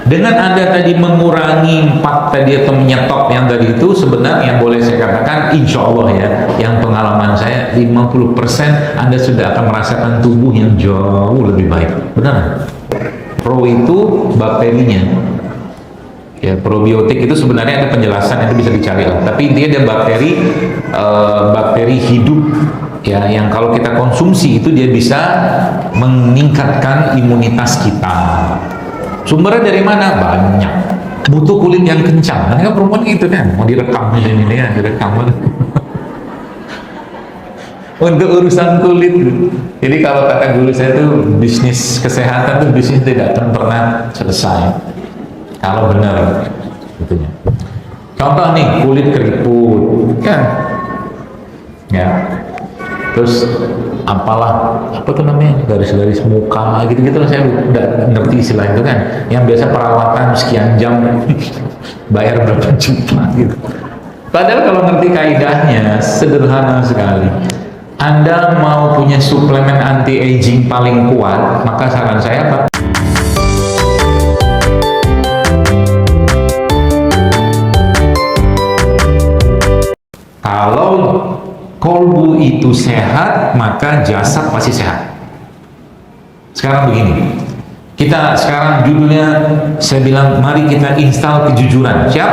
Dengan Anda tadi mengurangi 4 tadi atau menyetop yang tadi itu, sebenarnya boleh saya katakan insya Allah ya, yang pengalaman saya 50% Anda sudah akan merasakan tubuh yang jauh lebih baik. Benar? Pro itu bakterinya. Ya, probiotik itu sebenarnya ada penjelasan, itu bisa dicari lah. Tapi intinya ada bakteri hidup ya, yang kalau kita konsumsi itu dia bisa meningkatkan imunitas kita. Sumbernya dari mana? Banyak. Butuh kulit yang kencang. Nah, kan perempuan gitu kan, mau direkam ini ya, direkam. Untuk urusan kulit. Jadi kalau kata guru saya itu bisnis kesehatan itu bisnis tidak akan pernah selesai. Kalau benar, gitu ya. Contoh nih, kulit keriput, kan? Ya. Terus apalah, apa tuh namanya, garis-garis muka, gitu-gitu. Saya udah ngerti istilah itu kan. Yang biasa perawatan sekian jam, bayar berapa juta gitu. Padahal kalau ngerti kaidahnya, sederhana sekali. Anda mau punya suplemen anti-aging paling kuat, maka saran saya apa? Kalau kolbu itu sehat, maka jasad pasti sehat. Sekarang begini, kita sekarang judulnya saya bilang mari kita install kejujuran. Siap?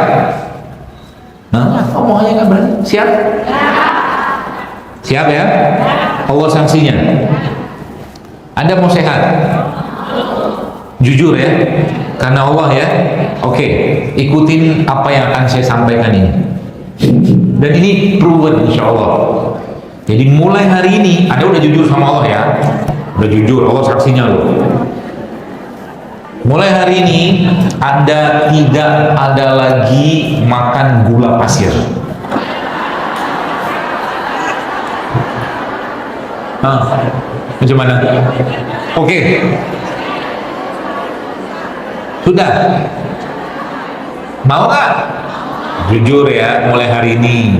Nah, omongannya nggak berani. Siap? Siap ya? Allah sanksinya. Anda mau sehat? Jujur ya? Karena Allah ya? Oke, ikutin apa yang akan saya sampaikan ini. Dan ini proven insya Allah. Jadi mulai hari ini Anda udah jujur sama Allah ya, udah jujur, Allah saksinya loh. Mulai hari ini Anda tidak ada lagi makan gula pasir. Macam mana? Oke. Sudah. Mau nggak? Jujur ya, mulai hari ini.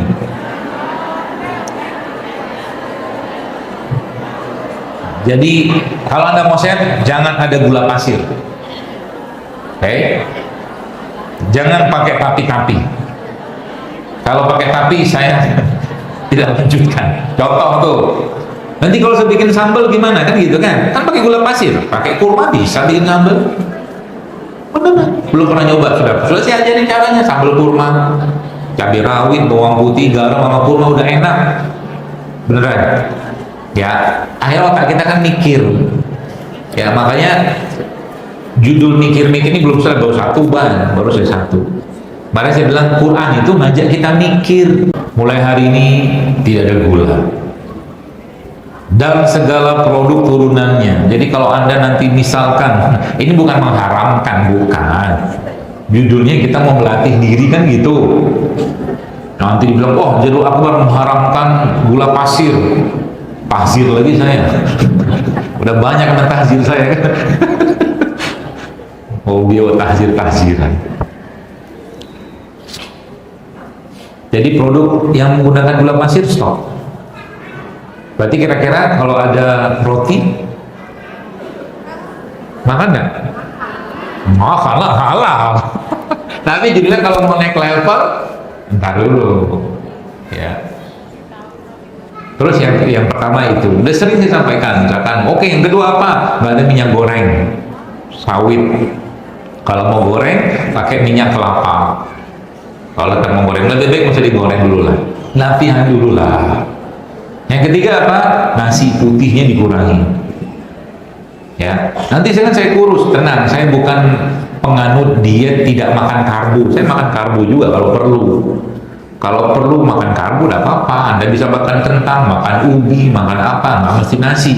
Jadi kalau Anda mau sehat, jangan ada gula pasir. Oke? Jangan pakai tapi-tapi. Kalau pakai tapi saya tidak lanjutkan. Contoh tuh. Nanti kalau saya bikin sambal gimana kan gitu kan? Kan pakai gula pasir, pakai kurma bisa bikin sambal. Benar, belum pernah nyoba sudah saya ajarin caranya. Sambal kurma, cabai rawit, bawang putih, garam sama kurma udah enak. Beneran. Ya, akhirnya otak kita kan mikir. Ya, makanya judul mikir-mikir ini belum selesai, baru satu ban, baru selesai satu. Makanya saya bilang Quran itu ngajak kita mikir. Mulai hari ini tidak ada gula dalam segala produk turunannya. Jadi kalau Anda nanti misalkan, ini bukan mengharamkan, bukan. Judulnya kita mau melatih diri kan gitu. Nanti dibilang, oh Jalil Akbar mengharamkan gula pasir. Pasir lagi saya. Udah banyak yang tahzir saya kan. Oh bio tahziran. Jadi produk yang menggunakan gula pasir stop. Berarti kira-kira kalau ada roti makan nggak? Makan lah, halal. Tapi jadinya kalau mau naik level, ntar dulu, ya. Terus yang pertama itu udah sering saya sampaikan, misalkan, oke, yang kedua apa? Nggak ada minyak goreng, sawit. Kalau mau goreng, pakai minyak kelapa. Kalau kita mau goreng, lebih baik mesti digoreng dulu lah, latihan dulu lah. Yang ketiga apa? Nasi putihnya dikurangi. Ya, nanti saya kurus, tenang. Saya bukan penganut diet tidak makan karbo. Saya makan karbo juga kalau perlu. Kalau perlu makan karbo, tidak apa-apa. Anda bisa makan kentang, makan ubi, makan apa, nggak mesti nasi.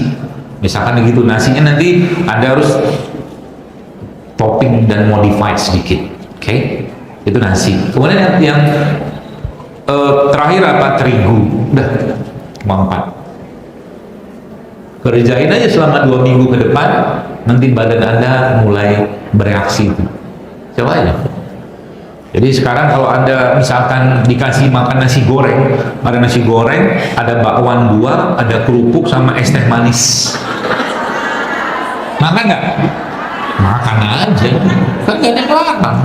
Misalkan begitu, nasinya nanti Anda harus topping dan modified sedikit. Oke? Itu nasi. Kemudian yang terakhir apa? Terigu. Udah. Mampat. Kerjain aja selama 2 minggu ke depan, nanti badan Anda mulai bereaksi itu. Coba aja. Jadi sekarang kalau Anda misalkan dikasih makan nasi goreng, ada bakwan 2, ada kerupuk sama es teh manis. Makan nggak? makan aja, kan nggak ada yang larang.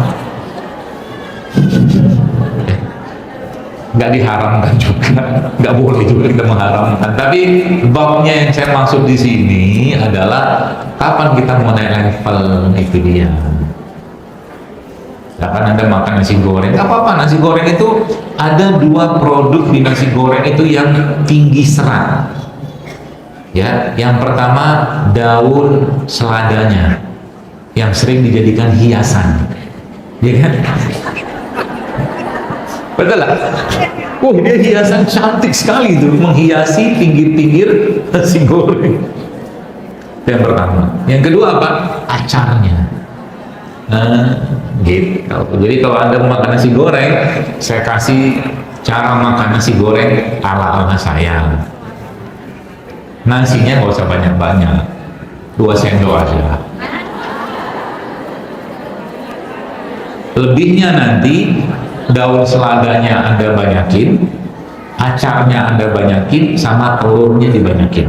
Nggak diharamkan juga, nggak boleh juga kita mengharamkan. Tapi babnya yang saya maksud di sini adalah kapan kita mau naik level, itu dia. Akan Anda makan nasi goreng, nggak apa-apa. Nasi goreng itu ada 2 produk di nasi goreng itu yang tinggi serat. Ya, yang pertama daun seladanya, yang sering dijadikan hiasan, ya kan? Betul lah. Oh, dia hiasan cantik sekali itu, menghiasi pinggir-pinggir nasi goreng. Itu yang pertama. Yang kedua apa? Acarnya. Gitu. Jadi kalau Anda mau makan nasi goreng, saya kasih cara makan nasi goreng ala saya. Nasinya nggak usah banyak-banyak, 2 sendok aja. Lebihnya nanti daun seladanya Anda banyakin, acarnya Anda banyakin, sama telurnya dibanyakin.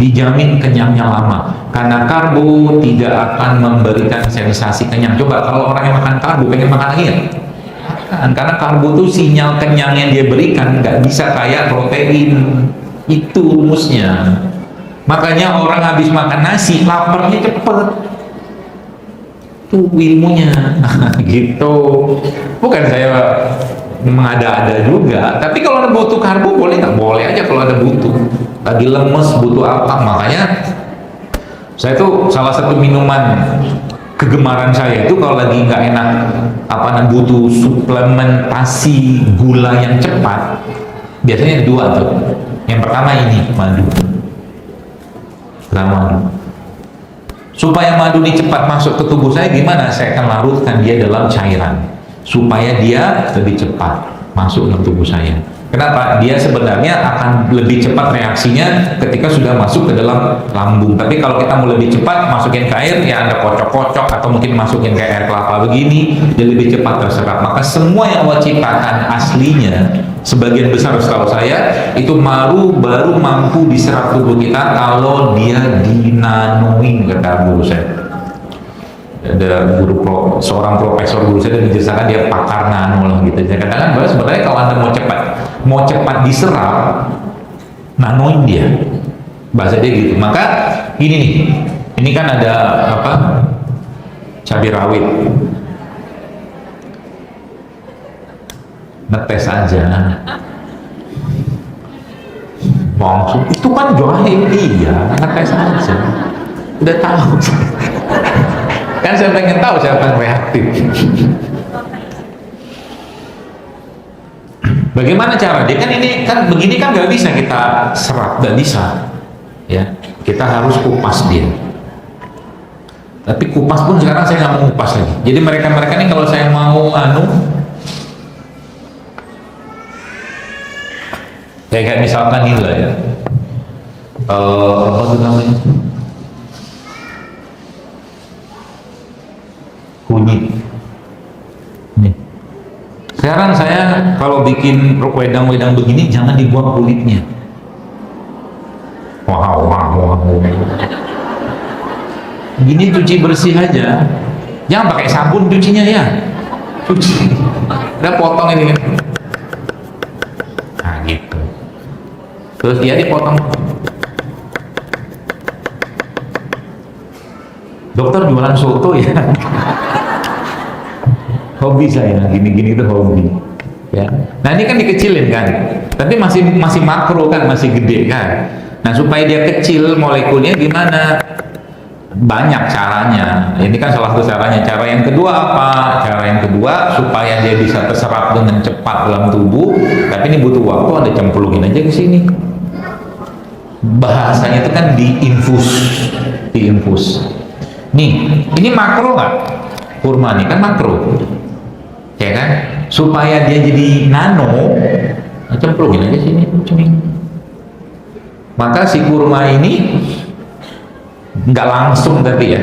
Dijamin kenyangnya lama, karena karbo tidak akan memberikan sensasi kenyang. Coba kalau orang yang makan karbo pengen makan lagi ya? Karena karbo itu sinyal kenyang yang dia berikan nggak bisa kayak protein. Itu rumusnya. Makanya orang habis makan nasi laparnya cepet. Itu ilmunya. Gitu. Bukan saya mengada-ada juga, tapi kalau ada butuh karbo boleh nggak? Boleh aja kalau ada butuh. Lagi lemes butuh apa, makanya saya tuh salah satu minuman kegemaran saya itu kalau lagi nggak enak butuh suplementasi gula yang cepat, biasanya ada 2 tuh. Yang pertama ini madu. Supaya madu ini cepat masuk ke tubuh saya, gimana? Saya akan larutkan dia dalam cairan supaya dia lebih cepat masuk ke tubuh saya. Kenapa? Dia sebenarnya akan lebih cepat reaksinya ketika sudah masuk ke dalam lambung. Tapi kalau kita mau lebih cepat masukin ke air, ya Anda kocok-kocok atau mungkin masukin ke air kelapa begini, dia lebih cepat terserap. Maka semua yang Allah ciptakan aslinya, sebagian besar setahu saya, itu baru mampu diserap tubuh kita kalau dia dinanoin, kata guru saya. Ada seorang profesor guru saya menjelaskan dia pakar nano lah gitu. Saya katakan bahwa sebenarnya kalau Anda mau cepat diserap, nanoin dia, bahasa dia gitu. Maka ini kan ada cabai rawit, ngetes aja langsung, itu kan jahil, iya, ngetes aja, udah tahu. Kan saya pengen tahu siapa yang reaktif. Bagaimana cara dia? Kan ini kan begini kan nggak bisa kita serap, nggak bisa. Ya, kita harus kupas dia. Tapi kupas pun sekarang saya nggak mau kupas lagi. Jadi mereka ini kalau saya mau kayak misalkan ini lah ya. Apa tuh namanya? Kunyit. Nih. Sekarang saya kalau bikin wedang-wedang begini jangan dibuang kulitnya. Wow. Gini cuci bersih aja. Jangan pakai sabun cucinya ya. Cuci. Udah potong ini. Nah gitu. Terus dia dipotong. Dokter jualan soto ya. Hobi saya gini-gini itu hobi ya. Nah ini kan dikecilin kan, tapi masih makro kan, masih gede kan. Nah supaya dia kecil molekulnya gimana? Banyak caranya. Ini kan salah satu caranya. Cara yang kedua apa? Cara yang kedua supaya dia bisa terserap dengan cepat dalam tubuh, tapi ini butuh waktu, Anda cemplungin aja ke sini. Bahasanya itu kan diinfus. Nih, ini makro nggak? Kurma nih kan makro. Ya kan, supaya dia jadi nano, cemplungin aja sini, maka si kurma ini nggak langsung tapi ya,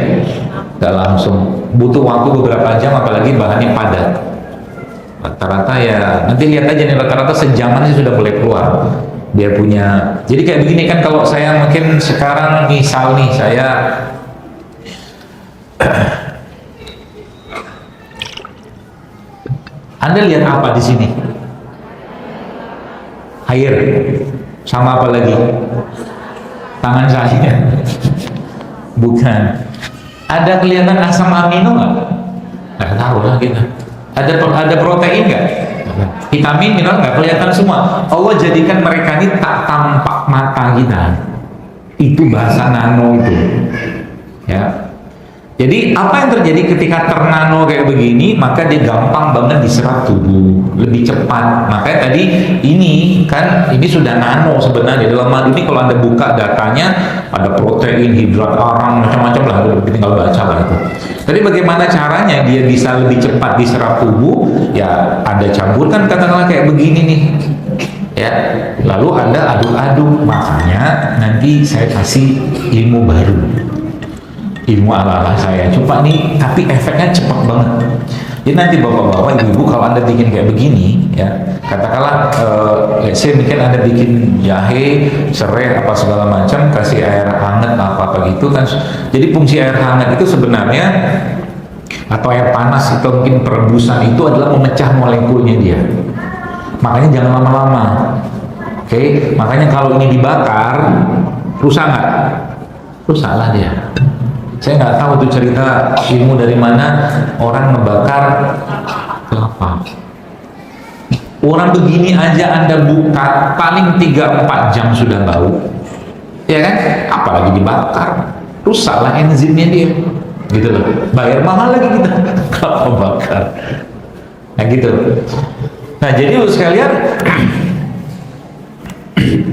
nggak langsung, butuh waktu beberapa jam, apalagi bahannya padat. Rata-rata ya, nanti lihat aja nih, rata-rata sejaman sih sudah mulai keluar. Dia punya, jadi kayak begini kan, kalau saya mungkin sekarang misal nih saya Anda lihat apa di sini? Air. Sama apa lagi? Tangan saya. Bukan. Ada kelihatan asam amino nggak? Nggak tahu lah kita. Ada protein nggak? Vitamin, mineral nggak kelihatan semua. Allah jadikan mereka ini tak tampak mata kita. Itu bahasa nano itu. Ya. Jadi apa yang terjadi ketika ternano kayak begini, maka dia gampang banget diserap tubuh, lebih cepat. Makanya tadi ini sudah nano sebenarnya. Dalam hal ini kalau Anda buka datanya, ada protein, hidrat arang, macam-macam lah, tinggal baca lah itu. Tapi bagaimana caranya dia bisa lebih cepat diserap tubuh? Ya Anda campurkan katakanlah kayak begini nih. Ya, lalu Anda aduk-aduk. Makanya nanti saya kasih ilmu baru. Ilmu ala-ala saya, coba nih, tapi efeknya cepat banget. Jadi nanti bapak-bapak, ibu-ibu, kalau Anda bikin kayak begini, ya, katakanlah, saya bikin Anda bikin jahe, serai, apa segala macam, kasih air hangat, apa-apa gitu kan. Jadi fungsi air hangat itu sebenarnya, atau air panas itu mungkin perebusan itu adalah memecah molekulnya dia. Makanya jangan lama-lama. Oke, makanya kalau ini dibakar, rusak nggak? Rusaklah dia. Saya nggak tahu tuh cerita ilmu dari mana orang ngebakar kelapa. Orang begini aja Anda buka paling 3-4 jam sudah bau, ya kan? Apalagi dibakar, rusaklah enzimnya dia, gitu loh. Bayar mahal lagi kita kelapa bakar. Nah gitu. Nah jadi lu sekalian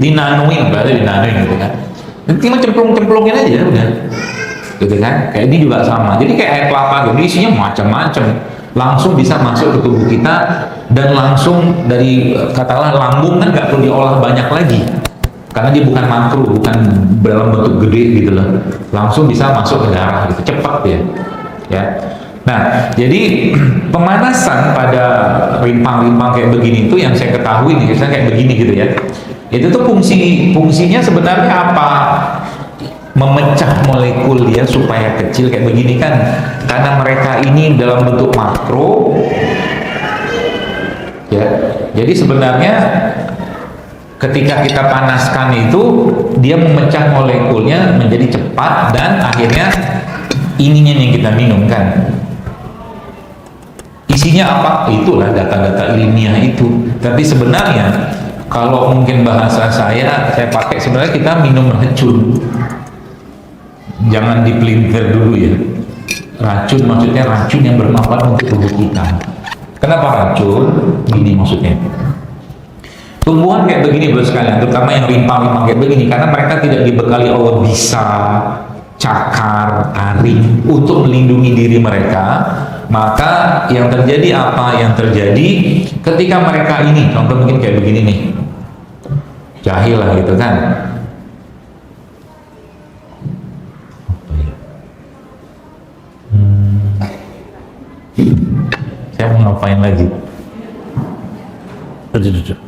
dinanoin, berarti dinanoin gitu kan. Tinggal cemplung-cemplungin aja udah. Gitu kan, kayak ini juga sama. Jadi kayak air kelapa gitu, isinya macam-macam, langsung bisa masuk ke tubuh kita dan langsung dari katakanlah lambung kan nggak perlu diolah banyak lagi karena dia bukan makro, bukan dalam bentuk gede gitu loh, langsung bisa masuk ke darah gitu, cepat ya. Nah jadi pemanasan pada rimpang-rimpang kayak begini itu yang saya ketahui nih, misalnya kayak begini gitu ya, itu tuh fungsinya sebenarnya apa? Memecah molekul dia supaya kecil kayak begini kan, karena mereka ini dalam bentuk makro ya. Jadi sebenarnya ketika kita panaskan itu dia memecah molekulnya menjadi cepat dan akhirnya ininya yang kita minum kan. Isinya apa? Itulah data-data ilmiah itu. Tapi sebenarnya kalau mungkin bahasa saya pakai, sebenarnya kita minum racun. Jangan dipelintir dulu ya. Racun maksudnya racun yang bermanfaat untuk tubuh kita. Kenapa racun? Gini maksudnya. Tumbuhan kayak begini bro sekalian, terutama yang rimpang-rimpang kayak begini, karena mereka tidak dibekali Allah bisa, cakar, taring untuk melindungi diri mereka. Maka yang terjadi apa? Yang terjadi ketika mereka ini, contoh mungkin kayak begini nih, jahil lah gitu kan. Saya mau ngapain lagi? Duduk.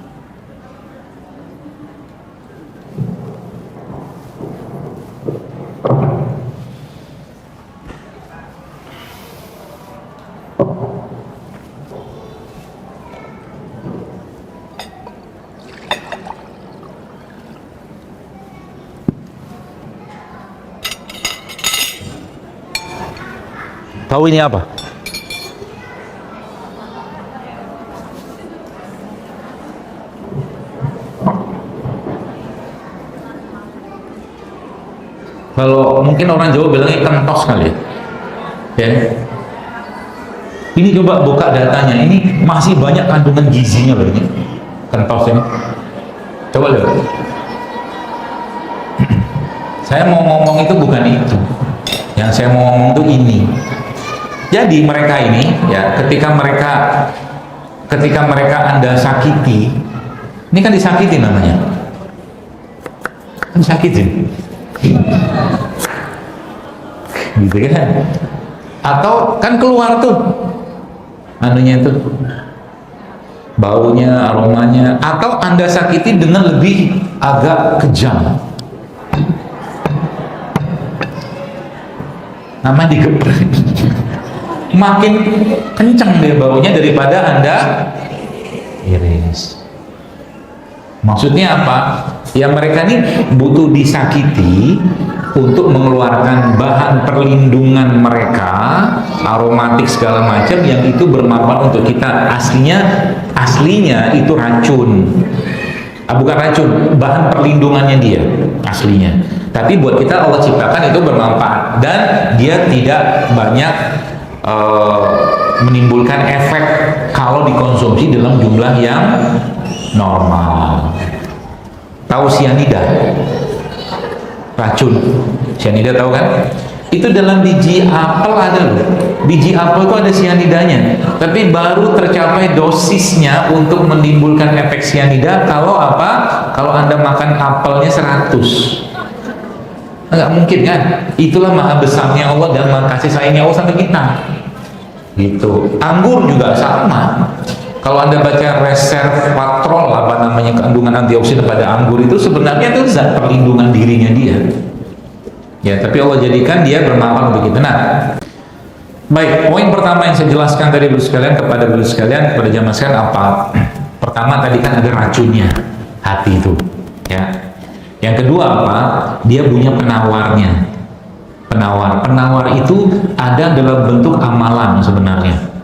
Tahu ini apa? Kalau mungkin orang Jawa bilangnya kentos kali ya. Ini coba buka datanya, ini masih banyak kandungan gizinya loh ini kentos ini. Coba lihat. Saya mau ngomong itu bukan itu. Yang saya mau ngomong itu ini. Jadi mereka ini ya, ketika mereka Anda sakiti, ini kan disakiti namanya. Kan sakitin. Gitu kan? Atau kan keluar tuh anunya tuh, baunya, aromanya, atau Anda sakiti dengan lebih agak kejam. nama digeprek. Makin kencang dia baunya daripada Anda iris. Maksudnya apa? Ya mereka ini butuh disakiti untuk mengeluarkan bahan perlindungan mereka, aromatik segala macam yang itu bermanfaat untuk kita. Aslinya itu racun. Bukan racun, bahan perlindungannya dia aslinya. Tapi buat kita Allah ciptakan itu bermanfaat dan dia tidak banyak menimbulkan efek kalau dikonsumsi dalam jumlah yang normal. Tahu sianida? Racun. Sianida tahu kan? Itu dalam biji apel ada loh. Biji apel itu ada sianidanya. Tapi baru tercapai dosisnya untuk menimbulkan efek sianida kalau apa? Kalau Anda makan apelnya 100. Enggak mungkin kan? Itulah maha besarnya Allah dan maha kasih sayangnya Allah sampai kita. Gitu. Anggur juga sama. Kalau Anda baca resveratrol, apa namanya, kandungan antioksidan pada anggur itu sebenarnya itu zat perlindungan dirinya dia. Ya, tapi Allah jadikan dia bermanfaat untuk kita. Nah, baik, poin pertama yang saya jelaskan tadi kepada jamaah sekalian apa? Pertama tadi kan ada racunnya, hati itu. Ya. Yang kedua apa? Dia punya penawarnya. Penawar itu ada dalam bentuk amalan sebenarnya.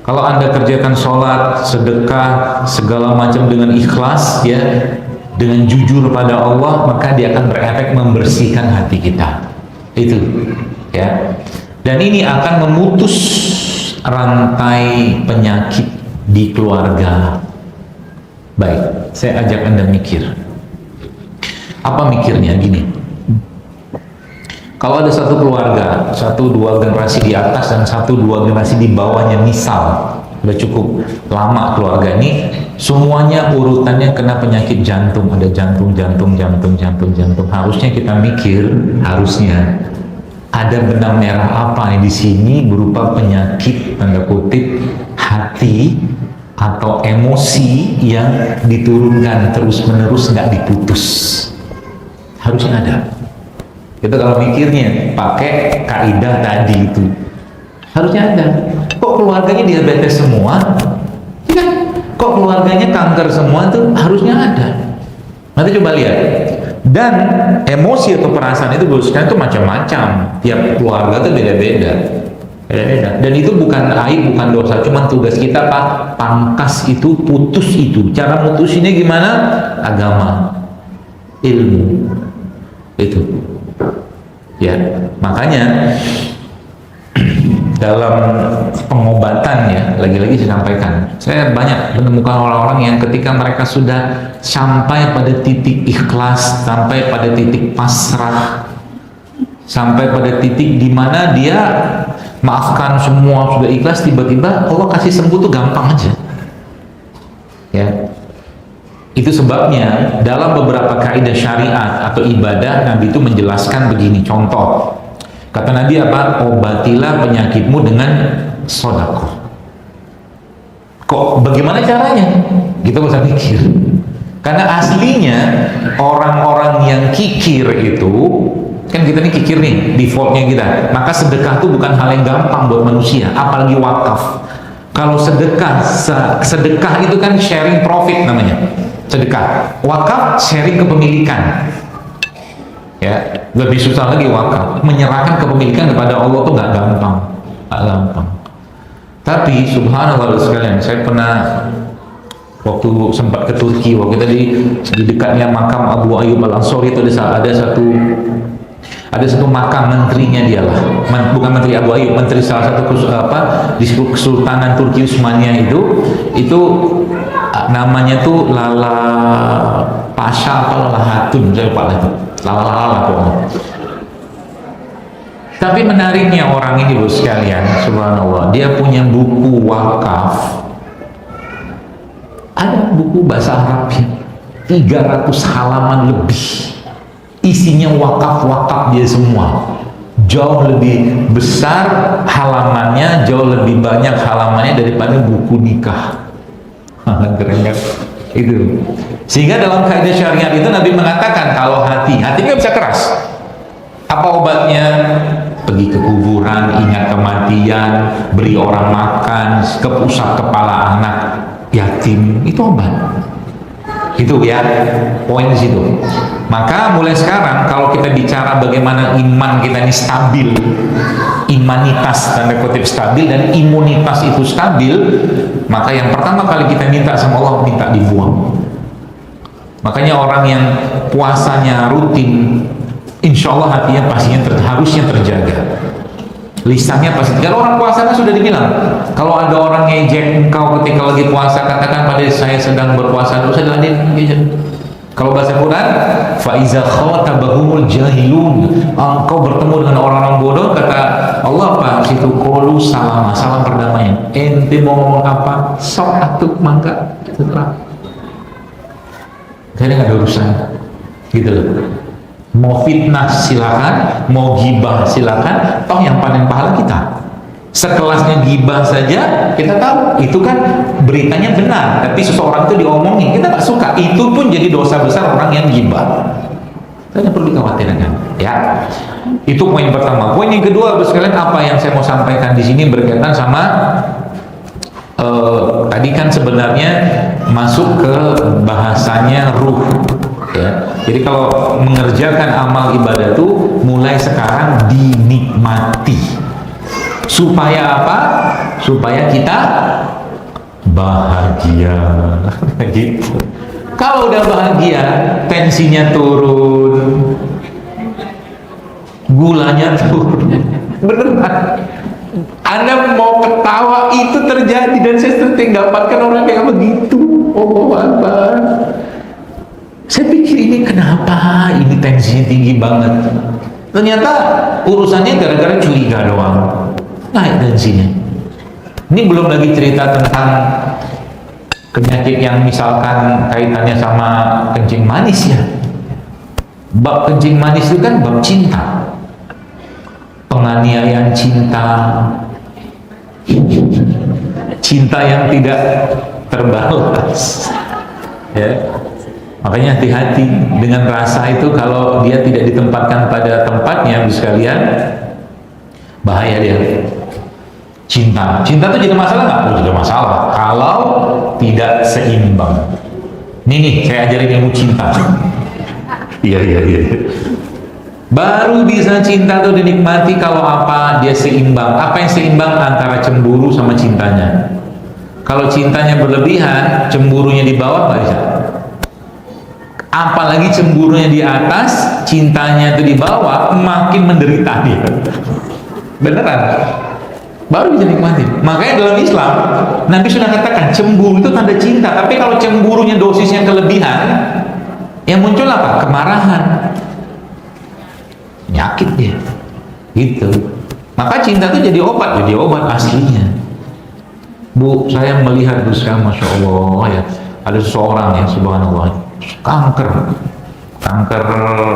Kalau Anda kerjakan sholat, sedekah, segala macam dengan ikhlas, ya, dengan jujur pada Allah, maka dia akan berefek membersihkan hati kita. Itu, ya. Dan ini akan memutus rantai penyakit di keluarga. Baik, saya ajak Anda mikir. Apa mikirnya? Gini. Kalau ada satu keluarga, 1-2 generasi di atas dan 1-2 generasi di bawahnya, misal udah cukup lama keluarga ini, semuanya urutannya kena penyakit jantung, ada jantung. Harusnya kita mikir, harusnya ada benang merah apa nih di sini berupa penyakit tanda kutip hati atau emosi yang diturunkan terus menerus nggak diputus. Harusnya ada. Kita kalau mikirnya pakai kaidah tadi itu harusnya ada. Kok keluarganya diabetes semua? Ya, kok keluarganya kanker semua? Tuh harusnya ada. Nanti coba lihat. Dan emosi atau perasaan itu boskan itu macam-macam. Tiap keluarga itu beda-beda. Dan itu bukan aib, bukan dosa. Cuman tugas kita Pak, pangkas itu, putus itu. Cara mutusinnya gimana? Agama, ilmu, itu. Ya, makanya dalam pengobatan ya, lagi-lagi saya sampaikan, saya banyak menemukan orang-orang yang ketika mereka sudah sampai pada titik ikhlas, sampai pada titik pasrah, sampai pada titik di mana dia maafkan semua, sudah ikhlas, tiba-tiba Allah kasih sembuh tuh gampang aja. Ya. Itu sebabnya dalam beberapa kaidah syariat atau ibadah Nabi itu menjelaskan begini. Contoh, kata Nabi apa? Obatilah penyakitmu dengan sedekah. Kok bagaimana caranya? Kita usah mikir. Karena aslinya orang-orang yang kikir itu, kan kita nih kikir nih, defaultnya kita. Maka sedekah itu bukan hal yang gampang buat manusia, apalagi wakaf. Kalau sedekah itu kan sharing profit namanya. Sedekah. Wakaf sharing kepemilikan. Ya, lebih susah lagi wakaf. Menyerahkan kepemilikan kepada Allah tuh nggak gampang. Tapi subhanallah sekalian, saya pernah waktu sempat ke Turki, waktu kita di dekatnya makam Abu Ayyub Al-Ansari itu ada satu makam menterinya dialah, bukan menteri Abu Ayyub, menteri salah satu di Kesultanan Turki Utsmaniyah itu namanya tuh Lala Pasha apa Lala Hatun, saya lupa itu, Lala pokoknya. Tapi menariknya orang ini bos sekalian, subhanallah, dia punya buku wakaf, ada buku bahasa Arabnya 300 halaman lebih. Isinya wakaf dia semua, jauh lebih besar halamannya, jauh lebih banyak halamannya daripada buku nikah. Keren kan? Itu. Sehingga dalam kaidah syariat itu Nabi mengatakan kalau hati nggak bisa keras. Apa obatnya? pergi ke kuburan, ingat kematian, beri orang makan, usap kepala anak yatim, itu obat. Itu ya poin di situ. Maka mulai sekarang kalau kita bicara bagaimana iman kita ini stabil, imanitas tanda kutip stabil dan imunitas itu stabil, maka yang pertama kali kita minta sama Allah, minta dibuang. Makanya orang yang puasanya rutin, insya Allah hatinya pastinya harusnya terjaga, lisannya pasti. Kalau orang puasa kan sudah dibilang, kalau ada orang ngejek engkau ketika lagi puasa, katakan pada saya sedang berpuasa, dosa diladen. Kalau bahasa Quran, faiza khatabahumul jahilun, engkau bertemu dengan orang-orang bodoh, kata Allah apa situ, qalu salama, salam perdamaian. Ente mau ngomong apa, sok atuh mangga, setelah kayaknya nggak ada urusan gitu loh. Mau fitnah silakan, mau gibah silakan, toh yang panen pahala kita. Sekelasnya gibah saja kita tahu itu kan beritanya benar, tapi seseorang itu diomongin kita nggak suka, itu pun jadi dosa besar orang yang gibah. Kita perlu dikhawatirkan ya. Itu poin pertama. Poin yang kedua, sekalian, apa yang saya mau sampaikan di sini berkaitan sama tadi kan sebenarnya masuk ke bahasanya ruh ya. Jadi kalau mengerjakan amal ibadah itu mulai sekarang dinikmati. Supaya apa? Supaya kita bahagia gitu. Kalau udah bahagia, tensinya turun, gulanya turun. Beneran. Anda mau ketawa itu terjadi, dan saya sering dapatkan orang kayak begitu. Oh Akbar. Saya pikir ini kenapa ini tensinya tinggi banget. Ternyata urusannya gara-gara curiga doang. Naik tensinya. Ini belum lagi cerita tentang penyakit yang misalkan kaitannya sama kencing manis ya. Bab kencing manis itu kan bab cinta, penganiayaan cinta, cinta yang tidak terbalas ya. Makanya hati-hati dengan rasa itu, kalau dia tidak ditempatkan pada tempatnya, sekalian, bahaya dia. Cinta itu jadi masalah nggak? Oh, jadi masalah kalau tidak seimbang. Nih saya ajarin ilmu cinta. Iya. Baru bisa cinta tuh dinikmati kalau apa? Dia seimbang. Apa yang seimbang? Antara cemburu sama cintanya. Kalau cintanya berlebihan, cemburunya di bawah, nggak bisa. Apalagi cemburunya di atas, cintanya itu di bawah, makin menderita dia. Beneran, baru bisa nikmati. Makanya dalam Islam, Nabi sudah katakan cemburu itu tanda cinta. Tapi kalau cemburunya dosisnya kelebihan, yang muncul apa? Kemarahan, penyakit dia, gitu. Maka cinta itu jadi obat aslinya. Bu, saya melihat masya Allah ya, ada seseorang ya, subhanallah, kanker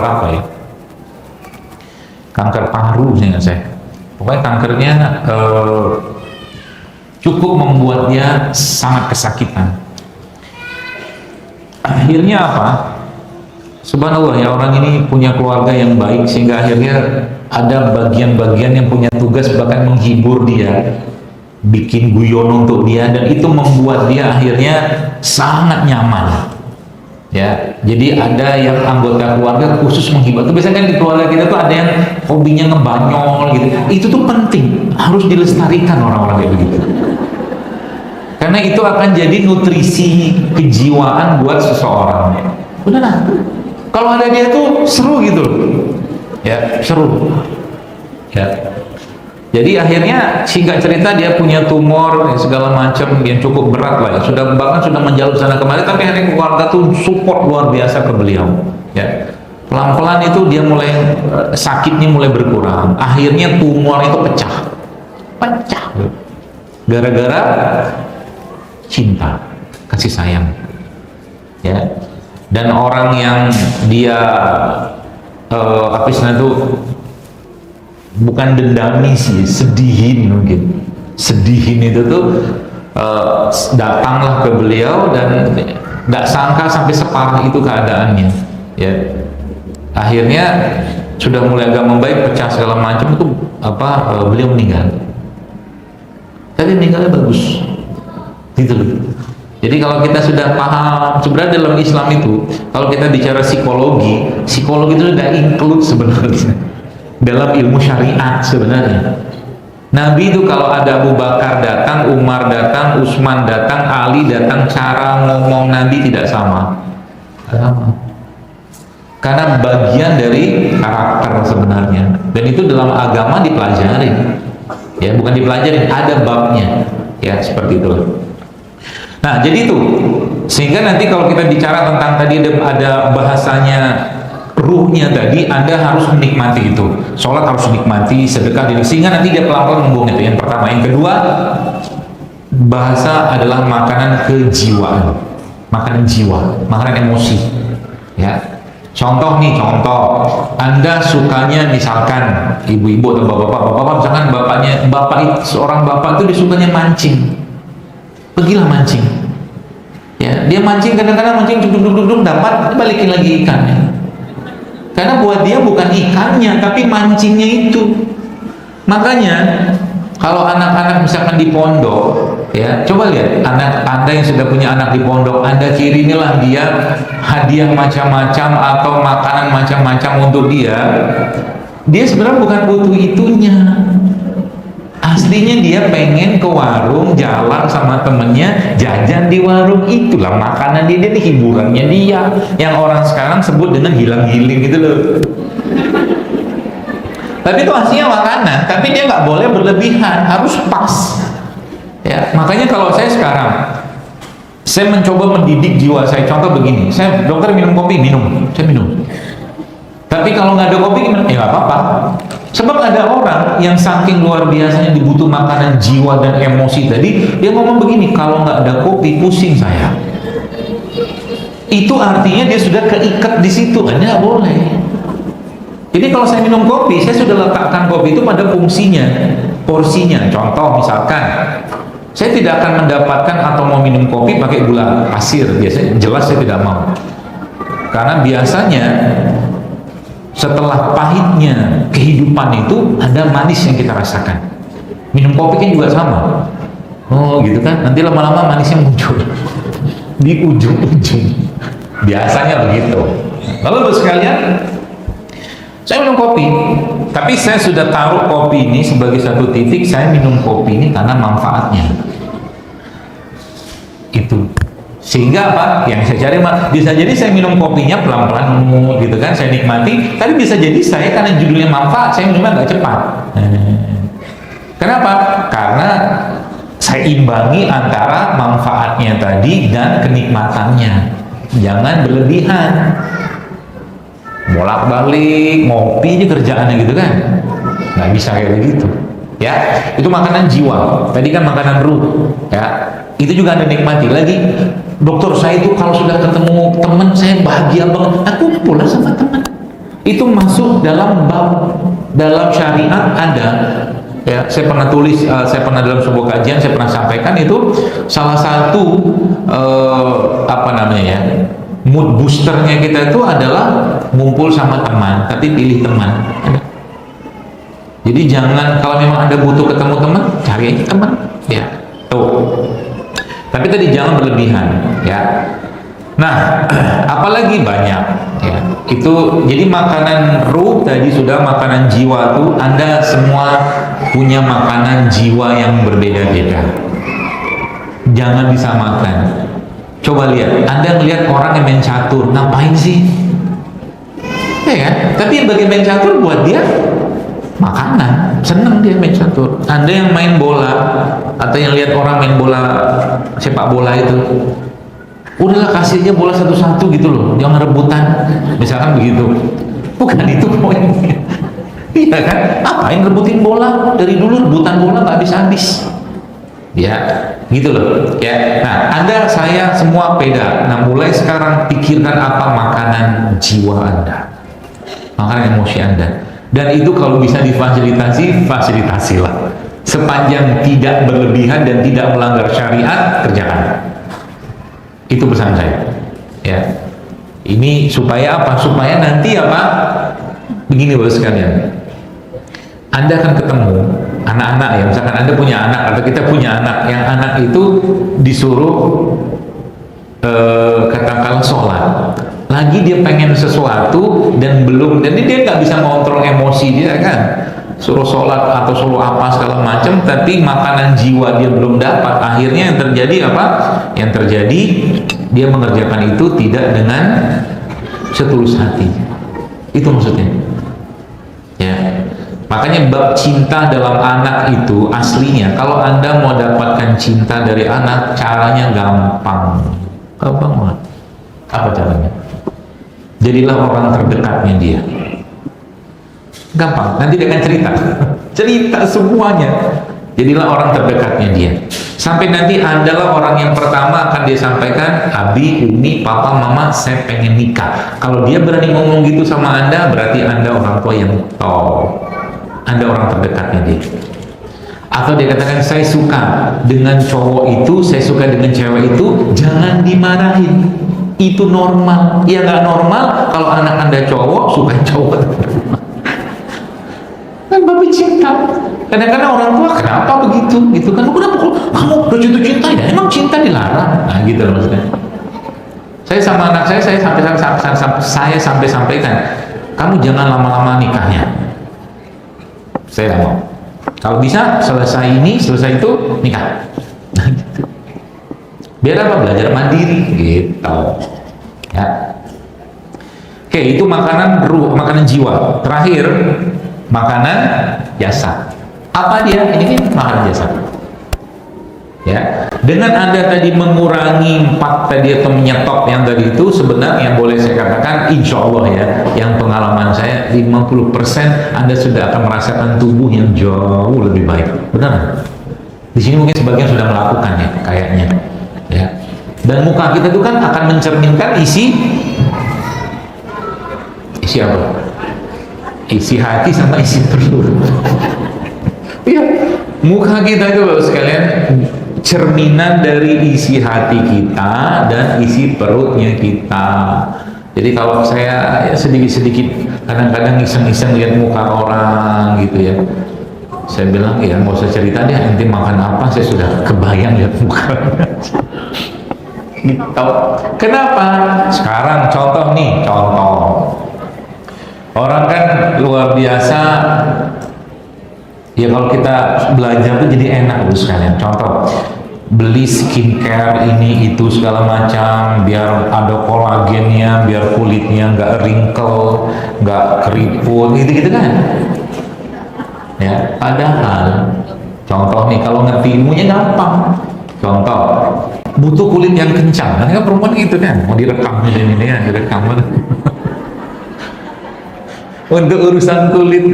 apa ya, kanker paru saya. Pokoknya kankernya cukup membuat dia sangat kesakitan. Akhirnya apa? Subhanallah ya, orang ini punya keluarga yang baik, sehingga akhirnya ada bagian-bagian yang punya tugas bahkan menghibur dia, bikin guyon untuk dia, dan itu membuat dia akhirnya sangat nyaman ya. Jadi ada yang anggota keluarga khusus menghibur. Itu biasanya kan di keluarga kita tuh ada yang hobinya ngebanyol gitu. Itu tuh penting, harus dilestarikan orang-orang kayak begitu, karena itu akan jadi nutrisi kejiwaan buat seseorang. Beneran, kalau ada dia tuh seru gitu ya, seru ya. Jadi akhirnya singkat cerita, dia punya tumor ya, segala macam yang cukup berat lah ya. Bahkan sudah menjalur sana kemari, tapi akhirnya keluarga tuh support luar biasa ke beliau ya. Pelan-pelan itu dia mulai sakitnya mulai berkurang. Akhirnya tumor itu pecah gara-gara cinta, kasih sayang ya. Dan orang yang dia apa istilahnya itu, bukan dendami sih, sedihin mungkin. Sedihin itu tuh datanglah ke beliau, dan nggak sangka sampai separah itu keadaannya ya. Akhirnya sudah mulai agak membaik, pecah segala macam, itu beliau meninggal, tapi meninggalnya bagus, gitu loh. Jadi kalau kita sudah paham, sebenarnya dalam Islam itu, kalau kita bicara psikologi itu sudah include sebenarnya dalam ilmu syariat sebenarnya. Nabi itu kalau ada Abu Bakar datang, Umar datang, Utsman datang, Ali datang, cara ngomong Nabi tidak sama. Karena bagian dari karakter sebenarnya. Dan itu dalam agama dipelajari. Ya, bukan dipelajari, ada babnya. Ya, seperti itu. Nah, jadi itu. Sehingga nanti kalau kita bicara tentang tadi ada bahasanya ruhnya tadi, Anda harus menikmati itu. Sholat harus menikmati, sedekah, sehingga nanti dia pelan-pelan membuang itu. Yang pertama. Yang kedua, bahasa adalah makanan kejiwaan, makanan jiwa, makanan emosi. Ya, contoh Anda sukanya misalkan ibu-ibu atau bapak-bapak, misalkan seorang bapak itu disukanya mancing, pergilah mancing. Ya, dia mancing, kadang-kadang mancing duduk dapat, balikin lagi ikannya. Karena buat dia bukan ikannya, tapi mancingnya itu. Makanya kalau anak-anak misalkan di pondok, ya coba lihat anak Anda yang sudah punya anak di pondok, Anda kirimilah dia hadiah macam-macam atau makanan macam-macam untuk dia. Dia sebenarnya bukan butuh itunya. Aslinya dia pengen ke warung, jalan sama temennya, jajan di warung, itulah makanan dia, hiburannya dia, yang orang sekarang sebut dengan hilang-hiling gitu loh. Tapi itu aslinya makanan, tapi dia nggak boleh berlebihan, harus pas. Ya, makanya kalau saya sekarang, saya mencoba mendidik jiwa saya. Contoh begini, saya dokter minum kopi, saya minum. Tapi kalau nggak ada kopi gimana? Ya nggak apa-apa. Sebab ada orang yang saking luar biasanya dibutuh makanan jiwa dan emosi tadi, dia ngomong begini, kalau nggak ada kopi pusing saya. Itu artinya dia sudah keikat di situ, Anda nggak boleh. Jadi kalau saya minum kopi, saya sudah letakkan kopi itu pada fungsinya, porsinya. Contoh misalkan, saya tidak akan mendapatkan atau mau minum kopi pakai gula pasir, biasanya jelas saya tidak mau. Karena biasanya setelah pahitnya kehidupan itu ada manis yang kita rasakan. Minum kopi kan juga sama. Oh gitu kan, nanti lama-lama manisnya muncul di ujung-ujung. Biasanya begitu. Lalu Bapak sekalian, saya minum kopi, tapi saya sudah taruh kopi ini sebagai satu titik. Saya minum kopi ini karena manfaatnya. Itu. Sehingga apa? Yang saya cari bisa jadi saya minum kopinya pelan-pelan gitu kan, saya nikmati. Tapi bisa jadi saya karena judulnya manfaat, saya minumnya agak cepat. Kenapa? Karena saya imbangi antara manfaatnya tadi dan kenikmatannya. Jangan berlebihan. Bolak-balik ngopi aja kerjaannya gitu kan, nggak bisa kayak begitu. Ya, itu makanan jiwa. Tadi kan makanan ruh. Ya, itu juga Anda nikmati lagi. Dokter saya itu kalau sudah ketemu teman saya bahagia banget, aku pulang sama teman. Itu masuk dalam bab, dalam syariat ada. Ya, saya pernah tulis, saya pernah dalam sebuah kajian saya pernah sampaikan itu salah satu mood boosternya kita itu adalah ngumpul sama teman, tapi pilih teman. Jadi jangan, kalau memang Anda butuh ketemu teman, cari aja teman. Ya, tuh. Tapi tadi jangan berlebihan, ya. Nah, apalagi banyak, ya. Itu jadi makanan ruh tadi sudah, makanan jiwa tuh Anda semua punya makanan jiwa yang berbeda-beda. Jangan disamakan. Coba lihat, Anda melihat orang yang main catur, ngapain sih? Ya kan? Tapi bagi main catur buat dia makanan, seneng dia main catur. Anda yang main bola atau yang lihat orang main bola, sepak bola itu, udahlah kasih aja bola satu-satu gitu loh, jangan rebutan, misalkan begitu. Bukan itu poinnya. Iya kan? Apain rebutin bola? Dari dulu rebutan bola nggak habis-habis. Ya, gitu loh. Ya. Nah, Anda, saya semua beda. Nah, mulai sekarang pikirkan apa makanan jiwa Anda, makanan emosi Anda. Dan itu kalau bisa difasilitasi, fasilitasilah. Sepanjang tidak berlebihan dan tidak melanggar syariat, kerjakan. Itu pesan saya. Ya. Ini supaya apa? Supaya nanti apa? Begini Bapak sekalian. Anda akan ketemu anak-anak ya, misalkan Anda punya anak atau kita punya anak, yang anak itu disuruh katakanlah sholat, lagi dia pengen sesuatu dan belum, dan dia nggak bisa mengontrol emosi dia kan, suruh sholat atau suruh apa segala macam, tapi makanan jiwa dia belum dapat. Akhirnya yang terjadi apa? Yang terjadi dia mengerjakan itu tidak dengan setulus hati. Itu maksudnya. Ya. Makanya bab cinta dalam anak itu aslinya, kalau Anda mau dapatkan cinta dari anak, caranya gampang. Gampang banget. Apa caranya? Jadilah orang terdekatnya dia. Gampang, nanti dia akan cerita. Cerita semuanya. Jadilah orang terdekatnya dia. Sampai nanti Andalah orang yang pertama akan dia sampaikan, Abi, Umi, Papa, Mama, saya pengen nikah. Kalau dia berani ngomong gitu sama Anda, berarti Anda orang tua yang top. Anda orang terdekatnya dia. Atau dia katakan, saya suka dengan cowok itu, saya suka dengan cewek itu, jangan dimarahin. Itu normal. Ya nggak normal kalau anak Anda cowok, suka cowok. Kan babi cinta. Kadang-kadang orang tua, kenapa begitu? Gitu kan, kenapa kamu udah jatuh cinta ya? Emang cinta dilarang? Nah gitu loh maksudnya. Saya sama anak saya sampai sampaikan, kamu jangan lama-lama nikahnya. Saya tidak mau. Kalau bisa selesai ini, selesai itu nikah. Nah, gitu. Biar apa? Belajar mandiri gitu. Ya. Oke, itu makanan ruh, makanan jiwa. Terakhir, makanan jasad. Apa dia? Ini kan makanan jasad. Ya, dengan Anda tadi mengurangi 4 tadi atau menyetop yang tadi itu, sebenarnya boleh saya katakan insya Allah ya, yang pengalaman saya 50% Anda sudah akan merasakan tubuh yang jauh lebih baik. Benar? Di sini mungkin sebagian sudah melakukan ya, kayaknya. Ya. Dan muka kita itu kan akan mencerminkan isi apa? Isi hati sama isi perut. Iya, muka kita itu Bapak sekalian cerminan dari isi hati kita dan isi perutnya kita. Jadi kalau saya ya sedikit-sedikit kadang-kadang iseng-iseng lihat muka orang gitu ya, saya bilang ya nggak usah cerita deh, nanti makan apa saya sudah kebayang lihat mukanya. Gitu. Kenapa? Sekarang contoh nih, orang kan luar biasa. Ya kalau kita belanja tuh jadi enak loh sekalian. Contoh, beli skincare ini itu segala macam biar ada kolagennya, biar kulitnya nggak wrinkle, nggak keriput, gitu-gitu kan. Ya, padahal contoh nih, kalau ngerti ilmunya gampang. Contoh, butuh kulit yang kencang. Kan perempuan gitu kan, mau direkam ini ya, direkam. Untuk urusan kulit.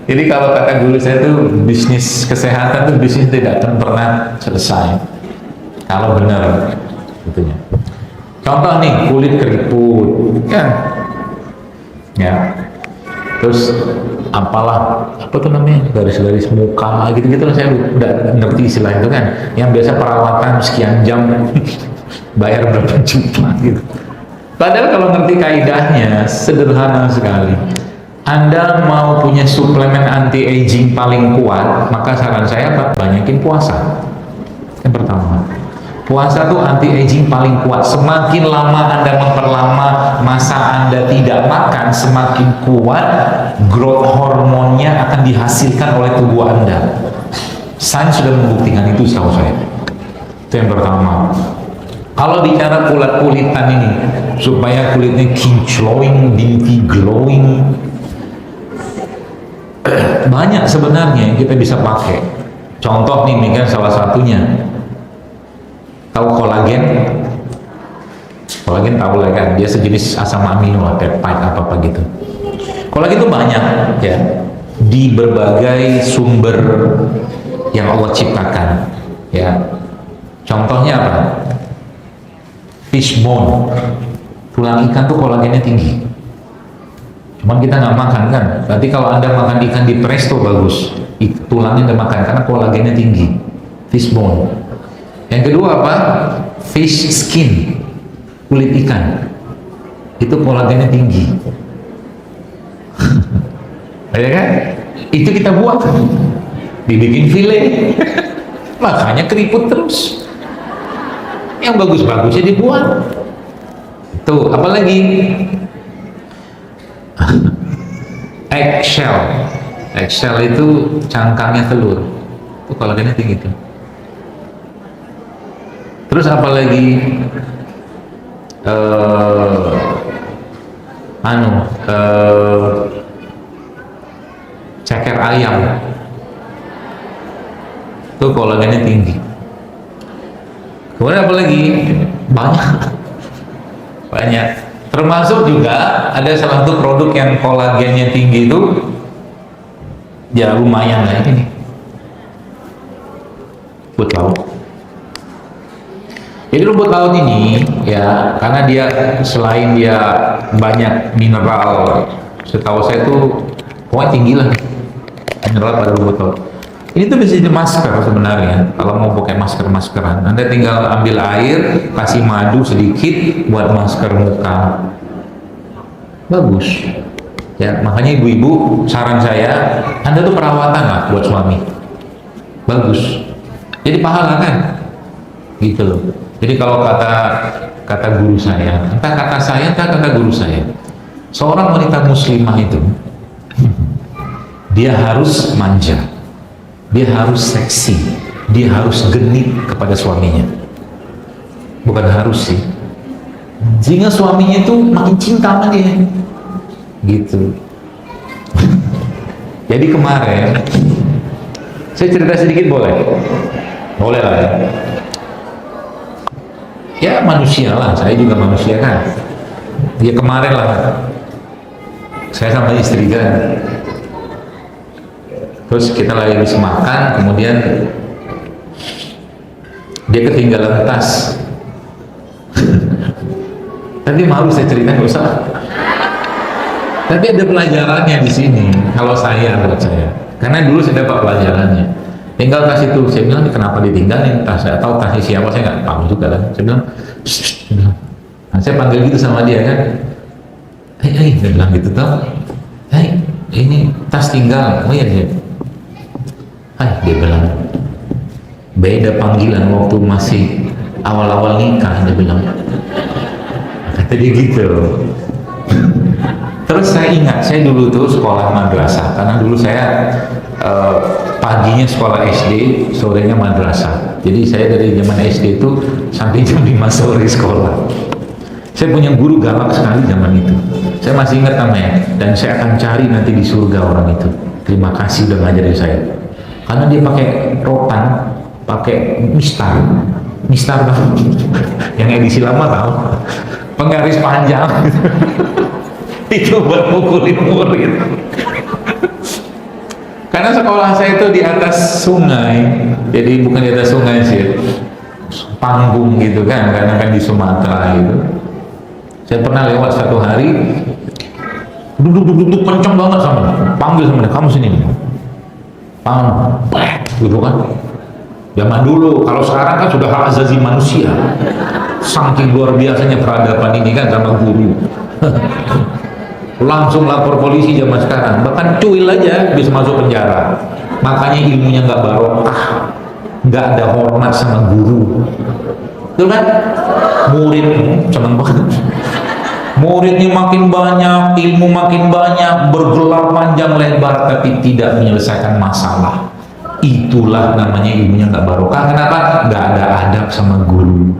Jadi kalau kata guru saya tuh, bisnis kesehatan tuh bisnis tidak akan pernah selesai kalau benar itunya. Contoh nih, kulit keriput kan ya, terus apalah apa tuh namanya, garis-garis muka gitu-gitu lah, saya udah ngerti istilah itu kan, yang biasa perawatan sekian jam bayar berapa juta gitu. Padahal kalau ngerti kaidahnya sederhana sekali. Anda mau punya suplemen anti-aging paling kuat, maka saran saya apa? Banyakin puasa. Yang pertama, puasa tuh anti-aging paling kuat. Semakin lama Anda memperlama masa Anda tidak makan, semakin kuat growth hormonnya akan dihasilkan oleh tubuh Anda. Sains sudah membuktikan itu setahu saya. Itu yang pertama. Kalau bicara kulit-kulitan ini, supaya kulitnya kinclowing, dinti glowing, banyak sebenarnya yang kita bisa pakai. Contoh nih, kan salah satunya, tahu kolagen? Kolagen tahu lah kan, dia sejenis asam amino, peptide apa gitu. Kolagen itu banyak ya di berbagai sumber yang Allah ciptakan ya. Contohnya apa? Fish bone, tulang ikan tuh kolagennya tinggi. Cuman kita nggak makan kan. Berarti kalau Anda makan ikan di presto bagus, tulangnya nggak makan karena kolagennya tinggi. Fish bone. Yang kedua apa? Fish skin, kulit ikan. Itu kolagennya tinggi. Ya kan? Itu kita buat, dibikin file, makanya keriput terus. Yang bagus-bagusnya dibuat. Tuh, apalagi eggshell. Eggshell itu cangkangnya telur. Tuh kolagennya tinggi tuh. Terus apalagi ceker ayam. Tuh kolagennya tinggi. Kemudian apalagi banyak. Termasuk juga ada salah satu produk yang kolagennya tinggi itu, ya lumayan lah ini, rumput laut. Jadi rumput laut ini ya, karena dia selain dia banyak mineral, setahu saya itu pokoknya tinggi lah mineral pada rumput laut. Ini tuh bisa jadi masker sebenarnya. Kalau mau pakai maskeran, Anda tinggal ambil air, kasih madu sedikit buat masker muka. Bagus. Ya, makanya ibu-ibu saran saya, Anda tuh perawatan lah buat suami. Bagus. Jadi pahala kan? Gitu loh. Jadi kalau kata guru saya, entah kata saya, entah kata guru saya, seorang wanita muslimah itu dia harus manja. Dia harus seksi, dia harus genit kepada suaminya. Bukan harus sih, sehingga suaminya itu makin cinta sama dia, gitu. Jadi kemarin saya cerita sedikit boleh? Boleh lah ya. Ya manusia lah, saya juga manusia kan. Ya kemarin lah, saya sama istri kan. Terus kita lagi habis makan, kemudian dia ketinggalan tas. Tadi malu saya cerita, nggak usah. Tapi ada pelajarannya di sini. Kalau menurut saya, karena dulu saya dapat pelajarannya. Tinggal tas itu, saya bilang kenapa ditinggalin tas? Saya tahu tasnya siapa, saya nggak tahu juga kan. Saya bilang, nah, saya panggil gitu sama dia kan. Hei, dia bilang gitu tau. Hei, ini tas tinggal. Oh iya dia. Dia bilang beda panggilan waktu masih awal-awal nikah, dia bilang. Kata dia gitu. Terus saya ingat, saya dulu tuh sekolah madrasah, karena dulu saya paginya sekolah SD, sorenya madrasah. Jadi saya dari zaman SD itu sampai jam 5 sore sekolah. Saya punya guru galak sekali zaman itu. Saya masih ingat namanya, dan saya akan cari nanti di surga orang itu. Terima kasih udah ngajarin saya. Karena dia pakai rotan, pakai mistar yang edisi lama tahu, penggaris panjang. Itu buat mukulin murid. Karena sekolah saya itu di atas sungai, jadi bukan di atas sungai sih, panggung gitu kan, karena kan di Sumatera gitu. Saya pernah lewat satu hari, duduk kencang banget sama dia, panggil sama dia, kamu sini. Gitu kan. Zaman dulu, kalau sekarang kan sudah hak asasi manusia. Saking luar biasanya peradaban ini kan sama guru. Langsung lapor polisi zaman sekarang. Bahkan cuil aja bisa masuk penjara. Makanya ilmunya nggak barokah, nggak ada hormat sama guru. Betul kan? Murid seneng banget. Muridnya makin banyak, ilmu makin banyak, bergelar panjang lebar tapi tidak menyelesaikan masalah. Itulah namanya ilmunya nggak barokah. Kenapa? Nggak ada adab sama guru.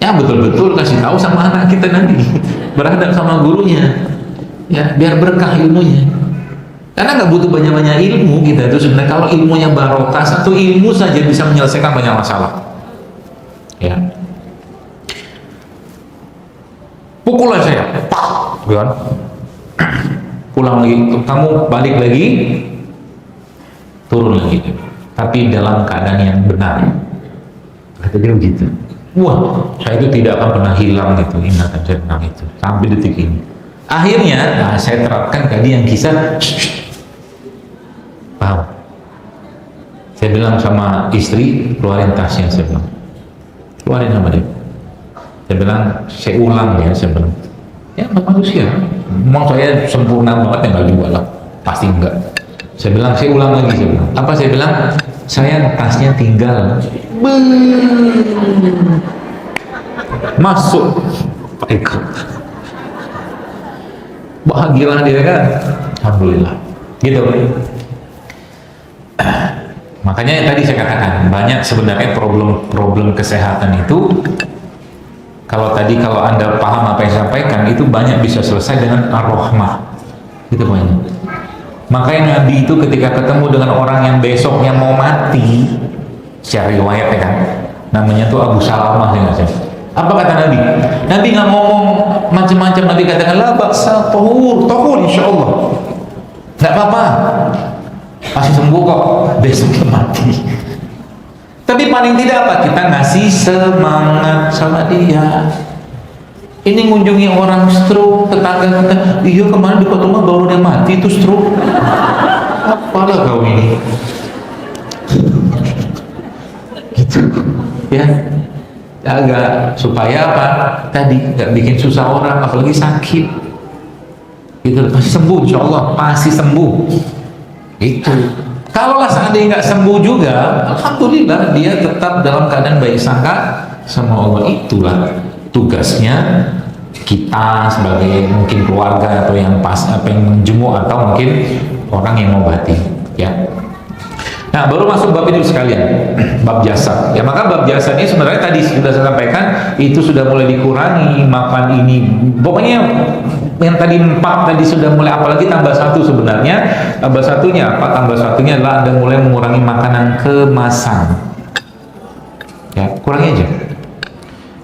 Ya betul-betul kasih tahu sama anak kita nanti, beradab sama gurunya, ya biar berkah ilmunya. Karena nggak butuh banyak-banyak ilmu kita itu sebenarnya. Kalau ilmunya barokah, satu ilmu saja bisa menyelesaikan banyak masalah. Ya. Pukulan saya, kan? Pulang lagi, kamu balik lagi, turun lagi, tapi dalam keadaan yang benar. Kata dia begitu. Wah, saya itu tidak akan pernah hilang itu ingatan saya tentang itu sampai detik ini. Akhirnya, saya terapkan tadi yang kisah. Paham? Saya bilang sama istri, keluarin tasnya, saya bilang, keluarin sama dia. Saya bilang, saya ulang ya, saya bilang, Ya manusia. Memang saya sempurna banget yang gak lah? Pasti enggak. Saya bilang, saya ulang lagi, saya bilang. Apa saya bilang? Saya tasnya tinggal. Masuk. Pak Eko. Bahagialah dia kan. Alhamdulillah. Gitu. Makanya tadi saya katakan, banyak sebenarnya problem kesehatan itu, kalau Anda paham apa yang saya sampaikan, itu banyak bisa selesai dengan ar-rahmah. Itu poinnya. Makanya Nabi itu ketika ketemu dengan orang yang besoknya mau mati, secara riwayat ya kan, namanya tuh Abu Salamah, apa kata Nabi? Nabi nggak ngomong macam-macam. Nabi katakan, la ba'sa, tahur insyaallah, nggak apa-apa, pasti sembuh kok, besoknya mati. Tapi paling tidak apa? Kita ngasih semangat sama dia. Ini ngunjungi orang stroke, tetangga kita, iya kemarin di rumah baru dia mati itu stroke. Apalah kau ini? Gitu, ya. Jaga supaya apa? Tadi nggak bikin susah orang, apalagi sakit. Itu pasti sembuh, insya Allah pasti sembuh. Itu. Kalau seandainya nggak sembuh juga, alhamdulillah dia tetap dalam keadaan baik sangka sama Allah. Itulah tugasnya kita sebagai mungkin keluarga atau yang yang menjenguk atau mungkin orang yang mengobati, ya. Nah, baru masuk bab itu sekalian, bab jasad. Ya, maka bab jasad ini sebenarnya tadi sudah saya sampaikan, itu sudah mulai dikurangi makan ini. Pokoknya yang tadi 4 tadi sudah mulai, apalagi tambah 1 sebenarnya. Tambah satunya apa? Tambah satunya adalah Anda mulai mengurangi makanan kemasan. Ya, kurangi aja.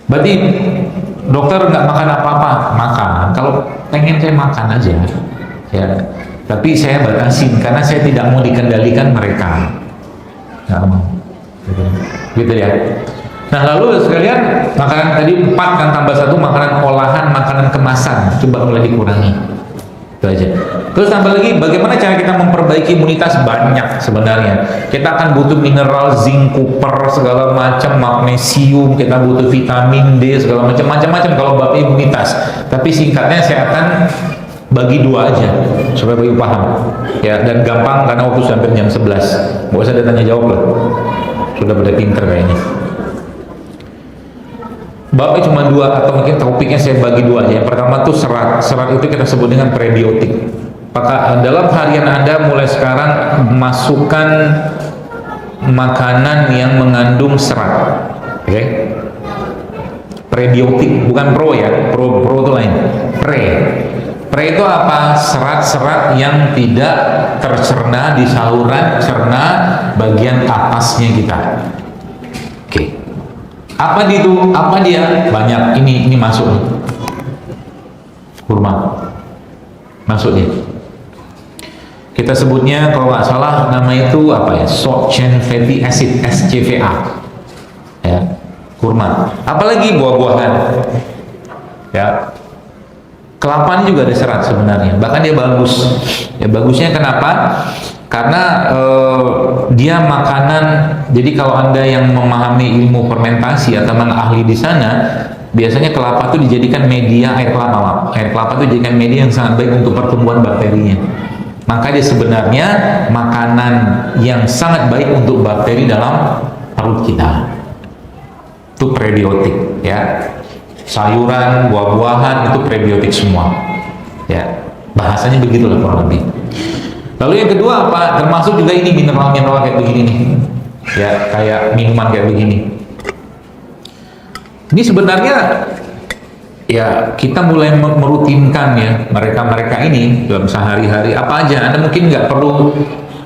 Berarti dokter nggak makan apa-apa, makan. Kalau pengen saya makan aja, ya. Tapi saya batasin karena saya tidak mau dikendalikan mereka. Nggak mau, gitu ya. Nah, lalu sekalian, makanan tadi 4 kan tambah 1 makanan olahan, makanan kemasan, coba mulai dikurangi. Itu aja. Terus tambah lagi, bagaimana cara kita memperbaiki imunitas? Banyak sebenarnya. Kita akan butuh mineral, zinc, kuper, segala macam, magnesium, kita butuh vitamin D, segala macam-macam kalau bab imunitas. Tapi singkatnya saya akan bagi 2 aja supaya bagi paham, ya, dan gampang karena waktu sudah hampir jam 11. Nggak usah ditanya jawab lah, sudah pada pinter kayaknya. Babnya cuma 2 atau mungkin topiknya saya bagi 2 aja. Yang pertama tuh serat. Serat itu kita sebut dengan prebiotik. Maka dalam harian Anda mulai sekarang masukkan makanan yang mengandung serat. Oke? Okay? Prebiotik, bukan pro ya. Pro itu lain. Pre itu apa? Serat-serat yang tidak tercerna di saluran cerna bagian atasnya kita. Oke. Apa itu? Apa dia? Banyak. Ini masuk nih. Kurma. Masuk dia. Kita sebutnya kalau nggak salah nama itu apa ya? Short chain fatty acid, SCFA. Ya. Kurma. Apalagi buah-buahan. Ya. Kelapa ini juga ada serat sebenarnya, bahkan dia bagus. Ya, bagusnya kenapa? Karena dia makanan. Jadi kalau Anda yang memahami ilmu fermentasi atau ahli di sana, biasanya kelapa itu dijadikan media air kelapa. Air kelapa itu dijadikan media yang sangat baik untuk pertumbuhan bakterinya. Maka dia sebenarnya makanan yang sangat baik untuk bakteri dalam perut kita. Itu prebiotik, ya. Sayuran, buah-buahan itu prebiotik semua, ya, bahasanya begitulah kurang lebih. Lalu yang kedua apa? Termasuk juga ini mineral-mineral kayak begini nih, ya, kayak minuman kayak begini. Ini sebenarnya ya kita mulai merutinkan ya mereka ini dalam sehari-hari apa aja. Anda mungkin nggak perlu,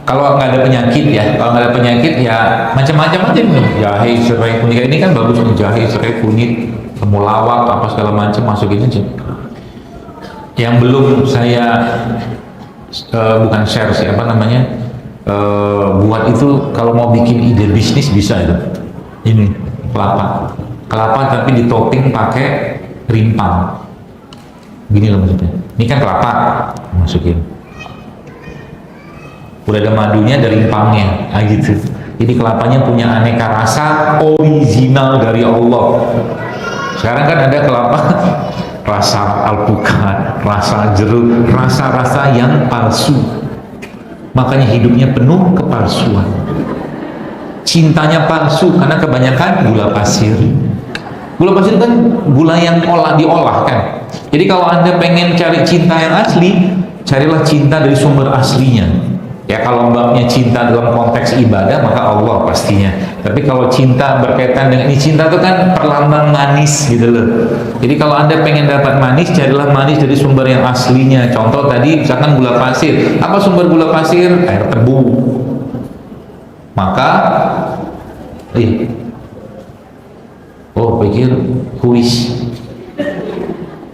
kalau nggak ada penyakit ya, kalau nggak ada penyakit ya macam-macam aja minum. Jahe, serai, kunyit ini kan bagus nih, jahe, serai, kunyit, temulawak, apa segala macam masukin aja. Yang belum saya bukan share sih, apa namanya, buat itu kalau mau bikin ide bisnis bisa itu. Ini kelapa tapi ditopping pakai rimpang. Gini loh maksudnya. Ini kan kelapa, masukin. Udah ada madunya, ada rimpangnya, gitu. Jadi kelapanya punya aneka rasa original dari Allah. Sekarang kan ada kelapa rasa alpukat, rasa jeruk, rasa-rasa yang palsu. Makanya hidupnya penuh kepalsuan. Cintanya palsu karena kebanyakan gula pasir. Gula pasir kan gula yang diolah kan. Jadi kalau Anda pengen cari cinta yang asli, carilah cinta dari sumber aslinya. Ya kalau mbaknya cinta dalam konteks ibadah, maka Allah pastinya. Tapi kalau cinta berkaitan dengan ini, cinta itu kan perlambang manis gitu loh. Jadi kalau Anda pengen dapat manis, carilah manis dari sumber yang aslinya. Contoh tadi misalkan gula pasir. Apa sumber gula pasir? Air tebu. Maka pikir kuis.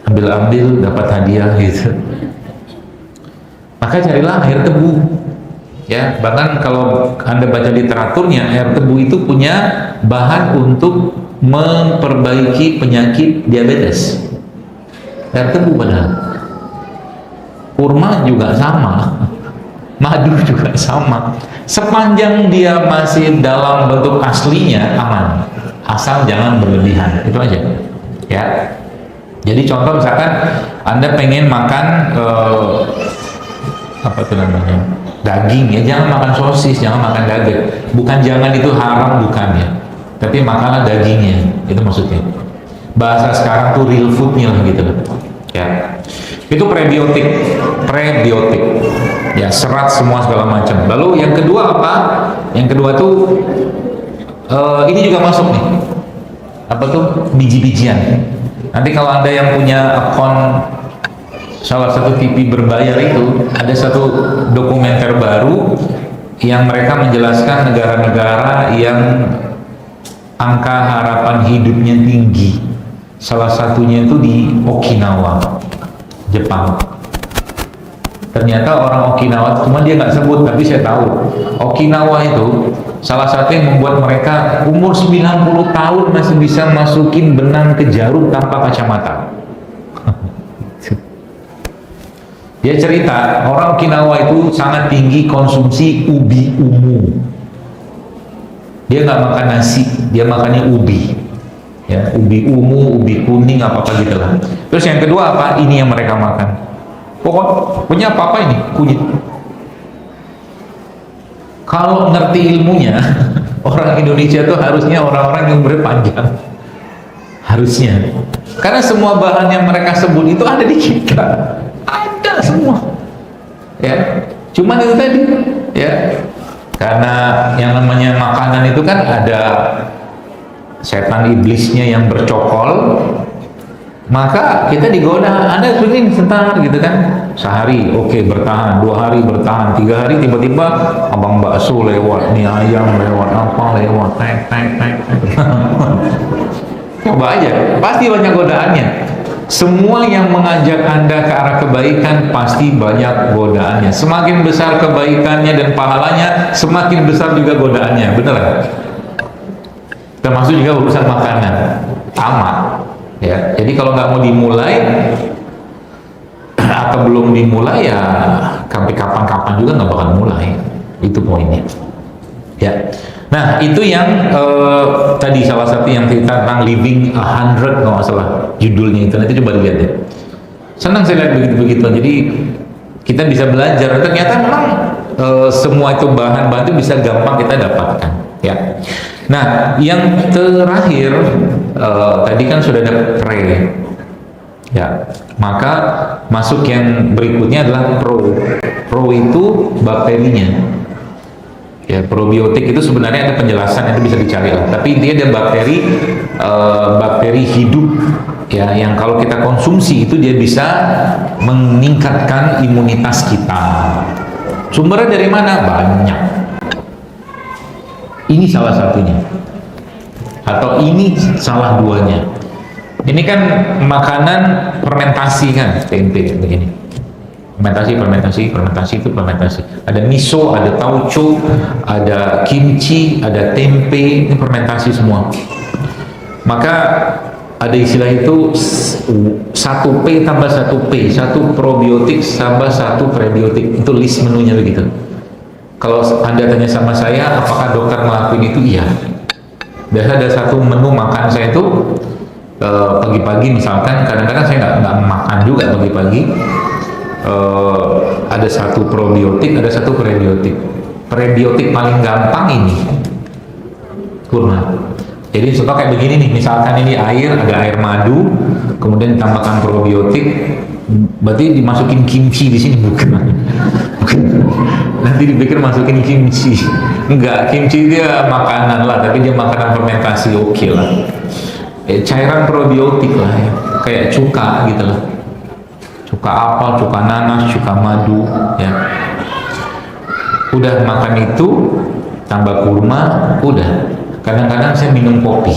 Ambil dapat hadiah gitu. Maka carilah air tebu. Ya, bahkan kalau Anda baca literaturnya, air tebu itu punya bahan untuk memperbaiki penyakit diabetes. Air tebu padahal. Kurma juga sama. Madu juga sama. Sepanjang dia masih dalam bentuk aslinya aman. Asal jangan berlebihan. Itu aja. Ya. Jadi contoh misalkan Anda pengen makan apa itu namanya? Daging ya, jangan makan sosis, jangan makan daging. Bukan jangan itu haram, bukan ya. Tapi makanlah dagingnya, itu maksudnya. Bahasa sekarang tuh real foodnya lah gitu. Ya, itu prebiotik. Ya, serat semua segala macam. Lalu yang kedua apa? Yang kedua tuh ini juga masuk nih. Apa tuh? Biji-bijian. Nanti kalau Anda yang punya akun salah satu TV berbayar itu, ada satu dokumenter baru yang mereka menjelaskan negara-negara yang angka harapan hidupnya tinggi. Salah satunya itu di Okinawa, Jepang. Ternyata orang Okinawa, cuma dia nggak sebut, tapi saya tahu Okinawa itu salah satu yang membuat mereka umur 90 tahun masih bisa masukin benang ke jarum tanpa kacamata. Dia cerita, orang Okinawa itu sangat tinggi konsumsi ubi ungu. Dia nggak makan nasi, dia makannya ubi. Ya, ubi ungu, ubi kuning, apa-apa gitu lah. Terus yang kedua apa? Ini yang mereka makan. Pokoknya apa-apa ini? Kunyit. Kalau ngerti ilmunya, orang Indonesia tuh harusnya orang-orang yang umurnya panjang. Harusnya. Karena semua bahan yang mereka sebut itu ada di kita. Ada semua, ya. Cuman itu tadi, ya. Karena yang namanya makanan itu kan ada setan iblisnya yang bercokol, maka kita digoda. Anda begini sebentar gitu kan, sehari oke, bertahan, 2 hari bertahan, 3 hari tiba-tiba abang bakso lewat, nih ayam lewat, apa lewat, tek. Coba aja, pasti banyak godaannya. Semua yang mengajak Anda ke arah kebaikan pasti banyak godaannya. Semakin besar kebaikannya dan pahalanya, semakin besar juga godaannya. Bener kan? Termasuk juga urusan makanan. Amat. Ya. Jadi kalau nggak mau dimulai atau belum dimulai, ya sampai kapan-kapan juga nggak bakal mulai. Itu poinnya. Ya. Nah, itu yang tadi salah satu yang cerita tentang Living 100 kalau nggak salah judulnya itu. Nanti coba dilihat ya. Senang saya lihat begitu-begitu. Jadi kita bisa belajar. Ternyata memang semua itu bahan-bahan itu bisa gampang kita dapatkan. Ya. Nah, yang terakhir tadi kan sudah ada pre. Ya. Maka masuk yang berikutnya adalah pro. Pro itu bakterinya. Ya, probiotik itu sebenarnya ada penjelasan, itu bisa dicari lah. Tapi intinya ada bakteri hidup ya, yang kalau kita konsumsi itu dia bisa meningkatkan imunitas kita. Sumbernya dari mana? Banyak. Ini salah satunya. Atau ini salah duanya. Ini kan makanan fermentasi kan, tempe begini. Fermentasi itu fermentasi. Ada miso, ada tauco, ada kimchi, ada tempe, ini fermentasi semua. Maka ada istilah itu 1P tambah 1P, 1 probiotik tambah 1 prebiotik. Itu list menunya begitu. Kalau Anda tanya sama saya, apakah dokter ngelakuin itu? Iya. Biasa ada satu menu makan saya itu pagi-pagi misalkan, kadang-kadang saya nggak makan juga pagi-pagi. Ada satu probiotik, ada satu prebiotik. Prebiotik paling gampang ini kurma. Jadi suka kayak begini nih, misalkan ini air, ada air madu, kemudian ditambahkan probiotik, berarti dimasukin kimchi di sini bukan? Nanti dipikir masukin kimchi, enggak, kimchi dia makanan lah, tapi dia makanan fermentasi, oke lah. Cairan probiotik lah ya, kayak cuka gitu lah, cuka apel, cuka nanas, cuka madu, ya. Udah makan itu, tambah kurma, udah. Kadang-kadang saya minum kopi,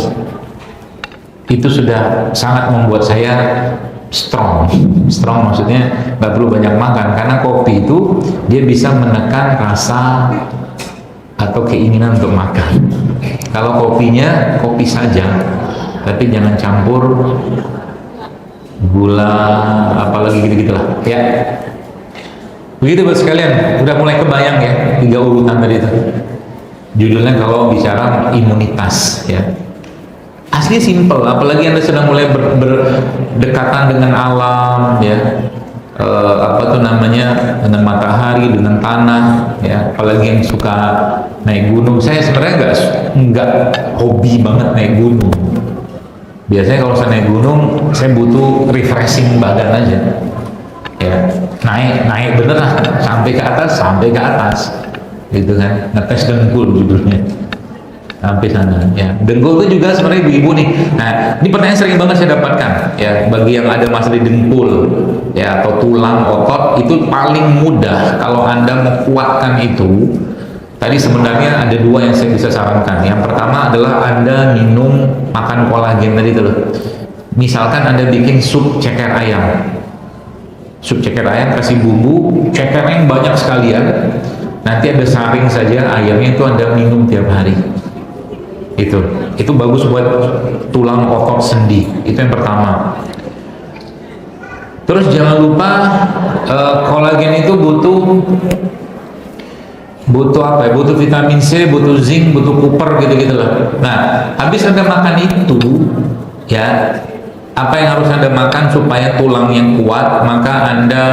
itu sudah sangat membuat saya strong maksudnya nggak perlu banyak makan, karena kopi itu dia bisa menekan rasa atau keinginan untuk makan. Kalau kopinya kopi saja, tapi jangan campur gula apalagi gitu-gitu lah ya. Begitu buat sekalian, udah mulai kebayang ya 3 urutan tadi itu judulnya kalau bicara imunitas ya. Asli simple, apalagi Anda sudah mulai berdekatan dengan alam ya, apa tuh namanya, dengan matahari, dengan tanah ya, apalagi yang suka naik gunung. Saya sebenarnya nggak hobi banget naik gunung. Biasanya kalau saya naik gunung, saya butuh refreshing badan aja ya, naik bener lah, sampai ke atas gitu kan, ngetes dengkul judulnya sampai sana ya. Dengkul itu juga sebenarnya ibu-ibu nih. Nah, ini pertanyaan sering banget saya dapatkan ya, bagi yang ada masalah di dengkul ya atau tulang otot, itu paling mudah kalau Anda mau kuatkan itu. Tadi sebenarnya ada 2 yang saya bisa sarankan. Yang pertama adalah Anda minum, makan kolagen tadi itu loh. Misalkan Anda bikin sup ceker ayam, kasih bumbu ceker yang banyak sekalian, nanti ada saring saja ayamnya, itu Anda minum tiap hari. Itu bagus buat tulang otot sendi. Itu yang pertama. Terus jangan lupa kolagen itu butuh apa ya? Butuh vitamin C, butuh zinc, butuh kupar gitu-gitu lah. Nah, habis Anda makan itu ya, apa yang harus Anda makan supaya tulang yang kuat? Maka Anda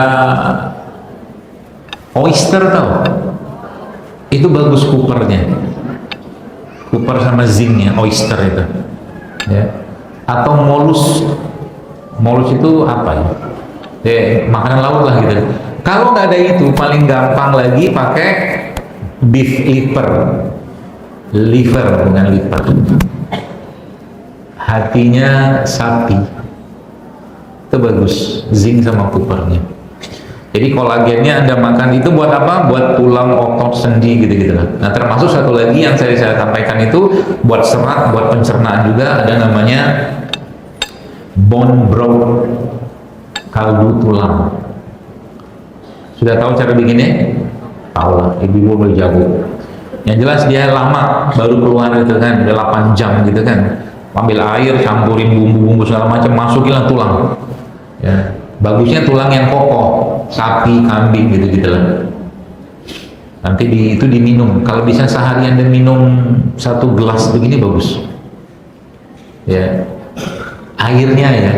oyster, tahu? Itu bagus kupernya. Kupar sama zincnya, oyster itu ya. Atau molus itu apa ya? Makanan laut lah gitu. Kalau nggak ada itu, paling gampang lagi pakai beef liver bukan liver, hatinya sapi, itu bagus, zinc sama kupernya. Jadi kolagennya Anda makan itu buat apa? Buat tulang otot sendi gitu-gitu lah. Nah, termasuk satu lagi yang saya sampaikan itu buat serat, buat pencernaan juga, ada namanya bone broth, kaldu tulang. Sudah tahu cara bikinnya? Tahu lah, ibu-ibu boleh jago. Yang jelas dia lama baru keluar itu kan, udah 8 jam gitu kan. Ambil air, campurin bumbu-bumbu segala macam, masukinlah tulang. Ya. Bagusnya tulang yang kokoh, sapi, kambing gitu-gitu lah. Nanti itu diminum. Kalau bisa seharian dan minum 1 gelas begini bagus. Ya, airnya ya.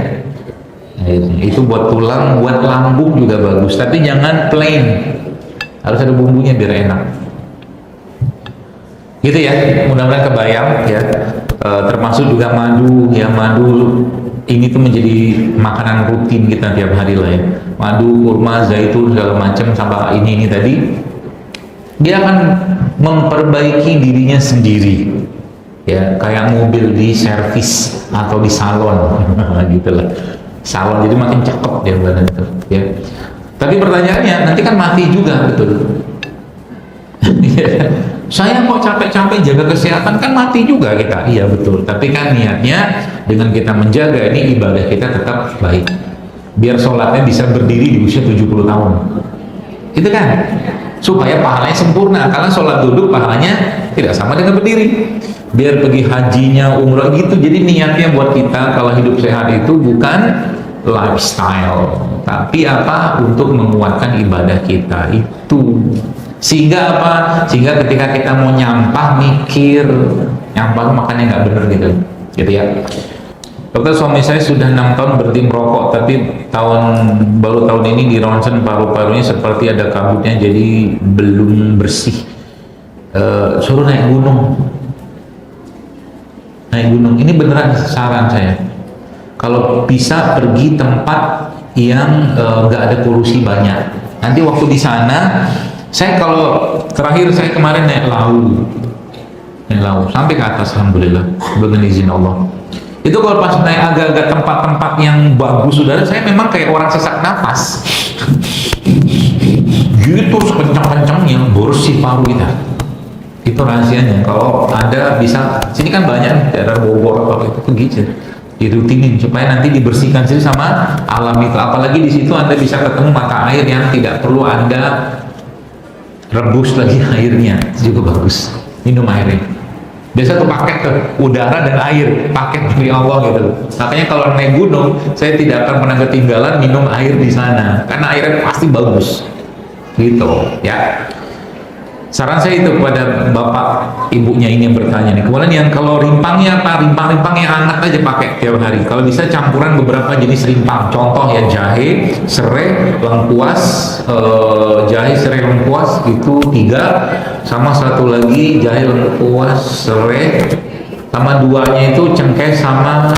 Airnya. Itu buat tulang, buat lambung juga bagus. Tapi jangan plain, harus ada bumbunya biar enak. Gitu ya. Mudah-mudahan kebayang ya. Termasuk juga madu ya, madu. Ini tuh menjadi makanan rutin kita tiap hari lah ya. Madu, kurma, zaitun, segala macam, sampai ini tadi, dia akan memperbaiki dirinya sendiri. Ya, kayak mobil di servis atau di salon, gitulah. Salon jadi makin cakep dia badan itu. Ya. Tapi pertanyaannya, nanti kan mati juga, betul. Saya mau capek-capek jaga kesehatan, kan mati juga kita. Iya betul, tapi kan niatnya dengan kita menjaga ini, ibadah kita tetap baik, biar sholatnya bisa berdiri di usia 70 tahun, itu kan, supaya pahalanya sempurna. Karena sholat duduk pahalanya tidak sama dengan berdiri. Biar pergi hajinya, umrah gitu. Jadi niatnya buat kita kalau hidup sehat itu bukan lifestyle, tapi apa? Untuk menguatkan ibadah kita itu. Sehingga apa? Sehingga ketika kita mau nyampah, mikir nyampah makannya nggak bener gitu ya. Dokter, suami saya sudah 6 tahun berhenti merokok, tapi baru tahun ini di ronsen paru-parunya seperti ada kabutnya, jadi belum bersih. Suruh naik gunung. Naik gunung. Ini beneran saran saya. Kalau bisa pergi tempat yang nggak ada polusi banyak. Nanti waktu di sana, saya kalau terakhir saya kemarin naik Lawu sampai ke atas, alhamdulillah, dengan izin Allah. Itu kalau pas naik agak-agak tempat-tempat yang bagus, saudara, saya memang kayak orang sesak nafas gitu, sekencang-kencangnya bersih paru kita. Itu rahasianya. Kalau Anda bisa, sini kan banyak daerah Bogor atau itu gitu, dirutinin supaya nanti dibersihkan sih sama alam itu. Apalagi di situ Anda bisa ketemu mata air yang tidak perlu Anda rebus lagi airnya, itu juga bagus. Minum airnya. Biasa tuh paket ke udara dan air, paket dari Allah gitu. Makanya kalau naik gunung, saya tidak akan pernah ketinggalan minum air di sana, karena airnya pasti bagus. Gitu, ya. Saran saya itu kepada bapak ibunya ini yang bertanya nih. Kemudian yang kalau rimpangnya apa? Rimpang-rimpang yang hangat aja pakai tiap hari. Kalau bisa campuran beberapa jenis rimpang. Contoh ya, jahe, serai, lengkuas, jahe, serai, lengkuas itu 3, sama satu lagi jahe, lengkuas, serai, sama 2-nya itu cengkeh sama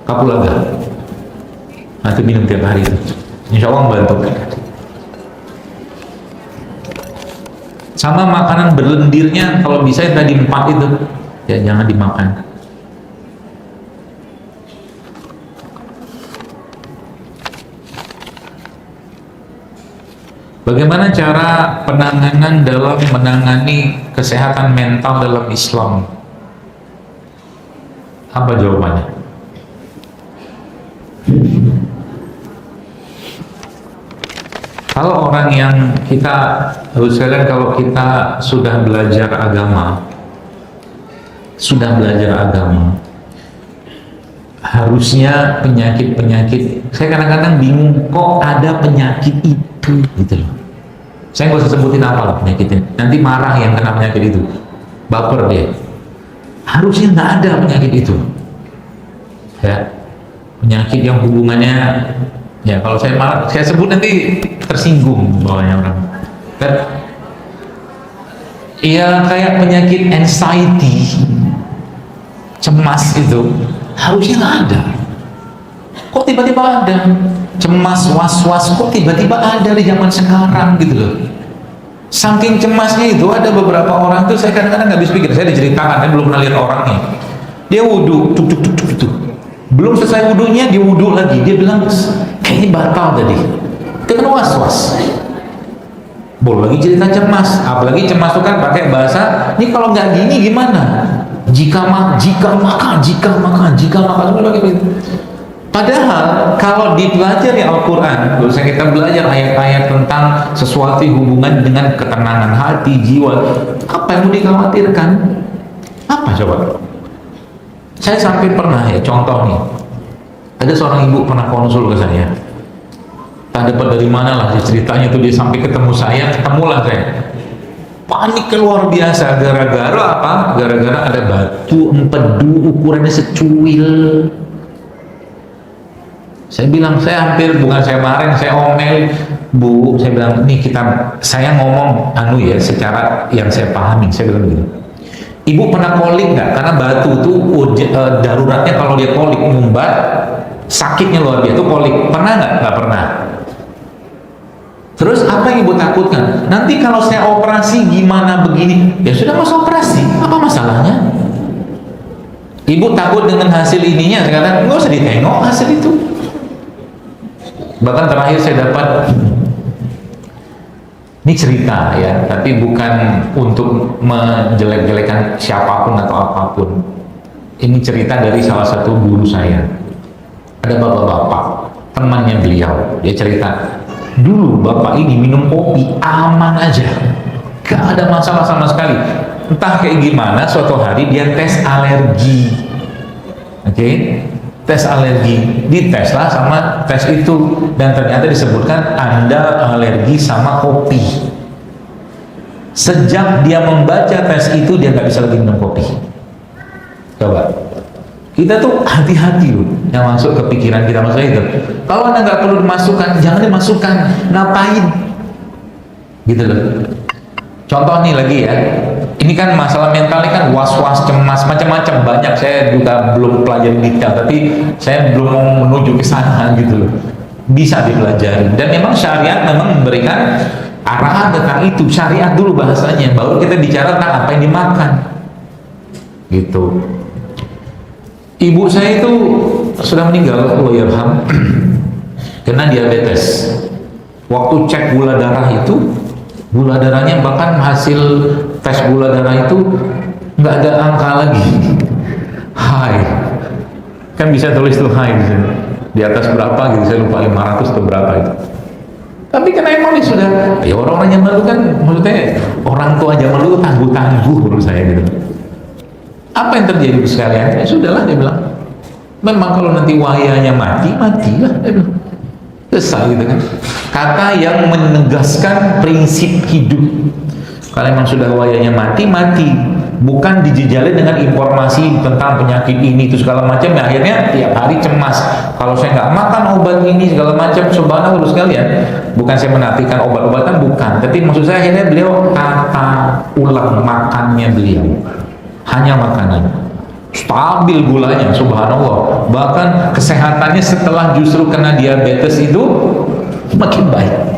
kapulaga. Nanti minum tiap hari itu. Insya Allah membantu. Sama makanan berlendirnya, kalau bisa yang tadi 4 itu ya jangan dimakan. Bagaimana cara penanganan dalam menangani kesehatan mental dalam Islam? Apa jawabannya? Kalau orang yang kalau kita sudah belajar agama, harusnya penyakit-penyakit, saya kadang-kadang bingung kok ada penyakit itu, gitu loh. Saya nggak usah sebutin apa lah penyakitnya, nanti marah yang kena penyakit itu, baper dia. Harusnya nggak ada penyakit itu, ya. Penyakit yang hubungannya, ya kalau saya sebut nanti tersinggung bawahnya orang. Dan ya kayak penyakit anxiety, cemas itu harusnya nggak ada. Kok tiba-tiba ada? Cemas, was-was, kok tiba-tiba ada di zaman sekarang gitu loh. Saking cemasnya itu, ada beberapa orang tuh saya kadang-kadang nggak bisa pikir. Saya diceritakan, saya belum pernah lihat orangnya. Dia wudhu, tuk gitu. Belum selesai wudhunya, dia wudhu lagi. Dia bilang, kayaknya batal tadi. Dia kan was-was. Boleh lagi cerita cemas. Apalagi cemas itu kan pakai bahasa, ini kalau nggak gini gimana? Jika maka. Padahal kalau dipelajari Al-Quran, kalau kita belajar ayat-ayat tentang sesuatu hubungan dengan ketenangan hati, jiwa, apa yang mau dikhawatirkan? Apa coba? Saya sampai pernah ya, contoh nih, ada seorang ibu pernah konsul ke saya. Tak dapat dari mana lah ceritanya tuh, dia sampai ketemulah saya. Panik luar biasa, gara-gara apa? Gara-gara ada batu empedu ukurannya secuil. Saya bilang, saya marahin, saya omel, Bu, saya bilang, nih saya ngomong secara yang saya pahami, saya bilang begini. Ibu pernah kolik nggak? Karena batu itu daruratnya kalau dia kolik ngumbat, sakitnya luar biasa. Itu kolik, pernah nggak? Nggak pernah. Terus apa yang ibu takutkan? Nanti kalau saya operasi gimana begini? Ya sudah, masuk operasi, apa masalahnya? Ibu takut dengan hasil ininya, saya katakan nggak usah ditengok hasil itu. Bahkan terakhir saya dapat, ini cerita ya, tapi bukan untuk menjelek-jelekan siapapun atau apapun. Ini cerita dari salah satu guru saya. Ada bapak-bapak, temannya beliau, dia cerita, dulu bapak ini minum kopi aman aja, gak ada masalah sama sekali. Entah kayak gimana, suatu hari dia tes alergi. Oke? Tes alergi, diteslah sama tes itu, dan ternyata disebutkan Anda alergi sama kopi. Sejak dia membaca tes itu, dia nggak bisa lagi minum kopi. Coba, Kita tuh hati-hati loh yang masuk ke pikiran kita. Maksudnya itu, kalau Anda nggak perlu dimasukkan, jangan dimasukkan. Ngapain? Gitu loh. Contoh nih lagi ya, ini kan masalah mental ini kan was-was, cemas, macam-macam banyak. Saya juga belum pelajari detail, tapi saya belum mau menuju ke sana gitu loh. Bisa dipelajari, dan memang syariat memang memberikan arahan tentang itu. Syariat dulu bahasanya, baru kita bicara tentang apa yang dimakan gitu. Ibu saya itu sudah meninggal, Allah yarham, kena diabetes. Waktu cek gula darah itu, gula darahnya bahkan hasil tes gula darah itu nggak ada angka lagi, high. Kan bisa tulis tuh high di atas berapa gitu, saya lupa 500 atau berapa itu. Tapi karena emang ini sudah, ya orang-orang zaman dulu kan, maksudnya orang tua zaman dulu tangguh-tangguh menurut saya gitu. Apa yang terjadi sekalian? Ya sudahlah, dia bilang. Memang kalau nanti wayanya mati, matilah, dia bilang. Selesai gitu kan. Kata yang menegaskan prinsip hidup. Kalau memang sudah wayanya mati, mati. Bukan dijejali dengan informasi tentang penyakit ini itu segala macam. Ya, akhirnya tiap hari cemas. Kalau saya nggak makan obat ini segala macam, subhanallah sekalian. Bukan saya menafikan obat-obatan, bukan. Tapi maksud saya akhirnya beliau tata ulang makannya beliau. Hanya makanan, stabil gulanya, subhanallah. Bahkan kesehatannya setelah justru kena diabetes itu makin baik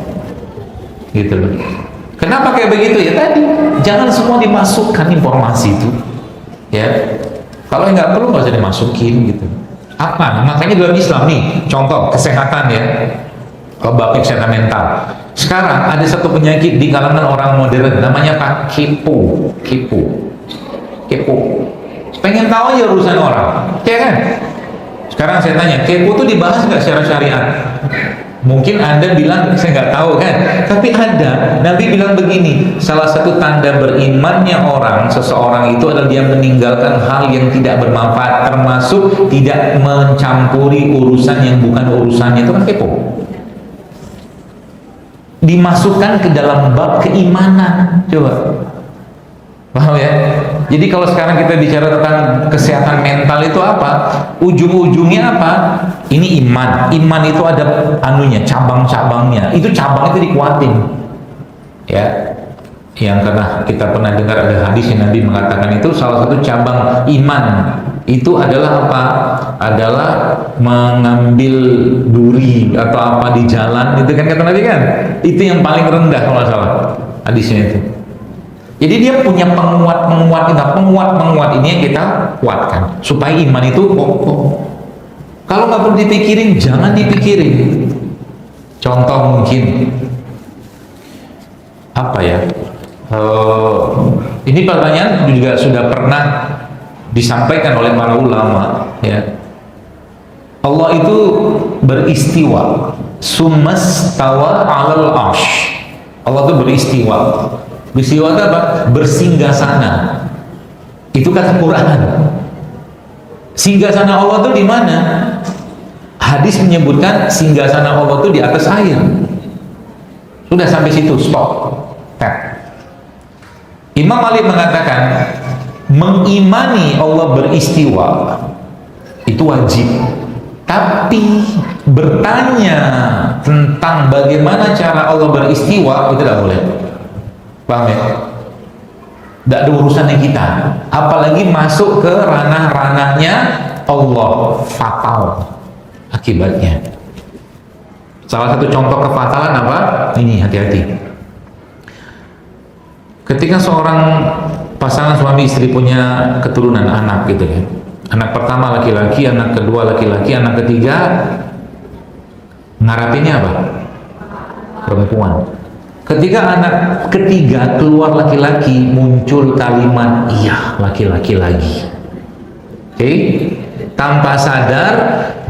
gitu loh. Kenapa kayak begitu? Ya tadi, jangan semua dimasukkan informasi itu ya. Kalau nggak perlu nggak usah dimasukin gitu. Apa? Makanya dalam Islam nih, contoh kesehatan ya, kalau bab kesehatan mental. Sekarang ada satu penyakit di kalangan orang modern, namanya Pak kepo. Pengen tahu aja urusan orang, ya kan? Sekarang saya tanya, kepo itu dibahas nggak secara syariat? Mungkin Anda bilang saya nggak tahu kan, tapi ada. Nabi bilang begini, salah satu tanda berimannya seseorang itu adalah dia meninggalkan hal yang tidak bermanfaat, termasuk tidak mencampuri urusan yang bukan urusannya. Itu kan kepo. Dimasukkan ke dalam bab keimanan, coba. Paham ya? Jadi kalau sekarang kita bicara tentang kesehatan mental itu apa? Ujung-ujungnya apa? Ini iman. Iman itu ada anunya, cabang-cabangnya. Itu cabang itu dikuatin. Ya. Yang kita pernah dengar ada hadis yang Nabi mengatakan itu salah satu cabang iman itu adalah apa? Adalah mengambil duri atau apa di jalan, itu kan kata Nabi kan? Itu yang paling rendah kalau nggak salah hadisnya itu. Jadi dia punya penguat ini yang kita kuatkan supaya iman itu kokoh. Kalau nggak perlu dipikirin, jangan dipikirin. Contoh mungkin apa ya? Ini pertanyaan juga sudah pernah disampaikan oleh para ulama. Ya, Allah itu beristiwa, summastawa 'alal 'arsy. Allah itu beristiwa. Beristiwa itu apa? Bersinggah sana. Itu kata Quran. Singgah sana Allah itu di mana? Hadis menyebutkan singgah sana Allah itu di atas air. Sudah sampai situ, stop. Tap. Imam Malik mengatakan mengimani Allah beristiwa itu wajib. Tapi bertanya tentang bagaimana cara Allah beristiwa itu tidak boleh. Paham ya? Tidak ada urusannya kita, apalagi masuk ke ranah-ranahnya Allah, fatal akibatnya. Salah satu contoh kefatalan apa? Ini, hati-hati. Ketika seorang pasangan suami istri punya keturunan anak gitu ya, anak pertama laki-laki, anak kedua laki-laki, anak ketiga ngarapinnya apa? Perempuan. Ketika anak ketiga keluar laki-laki, muncul kalimat iya laki-laki lagi. Oke? Tanpa sadar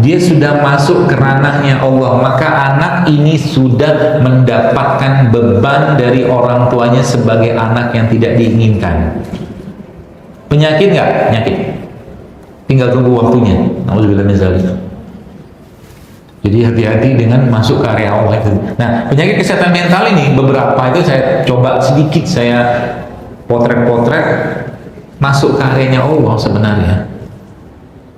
dia sudah masuk ke ranahnya Allah, maka anak ini sudah mendapatkan beban dari orang tuanya sebagai anak yang tidak diinginkan. Penyakit nggak? Penyakit. Tinggal tunggu waktunya. Nauzubillah min dzalik. Jadi hati-hati dengan masuk ke area Allah itu. Nah, penyakit kesehatan mental ini beberapa itu saya coba sedikit saya potret-potret masuk ke areanya Allah sebenarnya.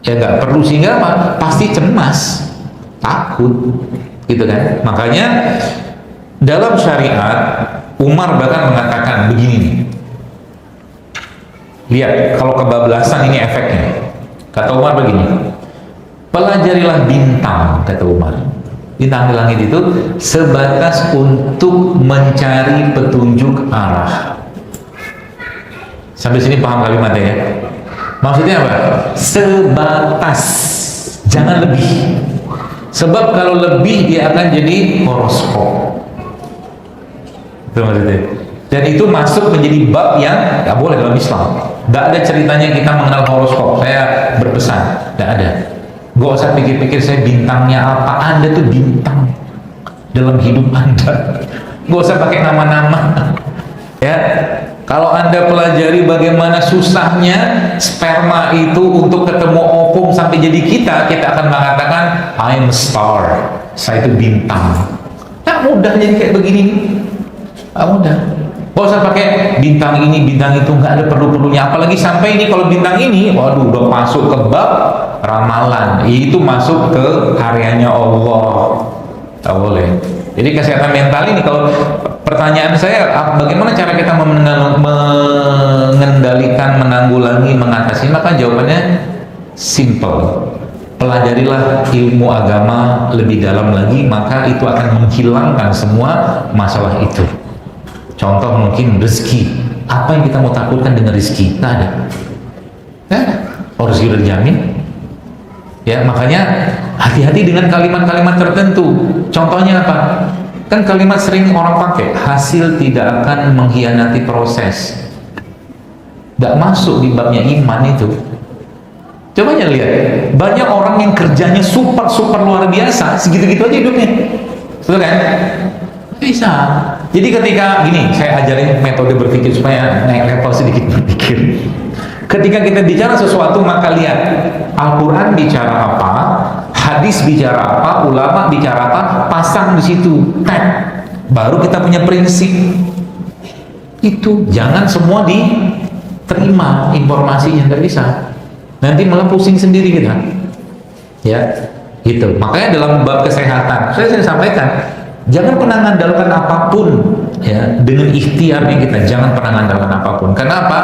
Ya nggak perlu, sehingga apa? Pasti cemas, takut, gitu kan? Makanya dalam syariat Umar bahkan mengatakan begini nih. Lihat, kalau kebablasan ini efeknya. Kata Umar begini, pelajarilah bintang, kata Umar. Bintang di langit itu sebatas untuk mencari petunjuk arah. Sampai sini paham kalimatnya ya? Maksudnya apa? Sebatas, jangan lebih. Sebab kalau lebih dia akan jadi horoskop. Itu maksudnya. Dan itu masuk menjadi bab yang nggak boleh dalam Islam. Nggak ada ceritanya kita mengenal horoskop. Saya berpesan, nggak ada. Nggak usah pikir-pikir saya bintangnya apa. Anda tuh bintang dalam hidup Anda. Nggak usah pakai nama-nama. Ya. Kalau Anda pelajari bagaimana susahnya sperma itu untuk ketemu ovum sampai jadi kita akan mengatakan I'm a star, saya itu bintang. Nggak mudah jadi kayak begini, nggak mudah. Nggak usah pakai bintang ini, bintang itu, nggak ada perlu-perlunya. Apalagi sampai ini, kalau bintang ini, waduh, udah masuk ke bab ramalan, itu masuk ke karyanya Allah. Nggak boleh. Jadi kesehatan mental ini, kalau pertanyaan saya, bagaimana cara kita mengendalikan, menanggulangi, mengatasi? Maka jawabannya simple. Pelajarilah ilmu agama lebih dalam lagi, maka itu akan menghilangkan semua masalah itu. Contoh mungkin rezeki. Apa yang kita mau takutkan dengan rezeki? Nggak ada. Oh, rezeki udah dijamin. Ya, makanya hati-hati dengan kalimat-kalimat tertentu. Contohnya apa? Kan kalimat sering orang pakai, hasil tidak akan mengkhianati proses. Nggak masuk di babnya iman itu. Coba aja lihat, banyak orang yang kerjanya super luar biasa, segitu-gitu aja hidupnya. Betul kan? Bisa. Jadi ketika gini, saya ajarin metode berpikir supaya naik level sedikit berpikir. Ketika kita bicara sesuatu, maka lihat Al-Quran bicara apa, hadis bicara apa, ulama bicara apa, pasang di situ, tag. Baru kita punya prinsip. Itu jangan semua diterima informasinya, nggak bisa. Nanti malah pusing sendiri kita. Ya, gitu. Makanya dalam bab kesehatan, saya sampaikan, jangan pernah mengandalkan apapun, ya, dengan ikhtiarnya kita. Jangan pernah mengandalkan apapun. Kenapa?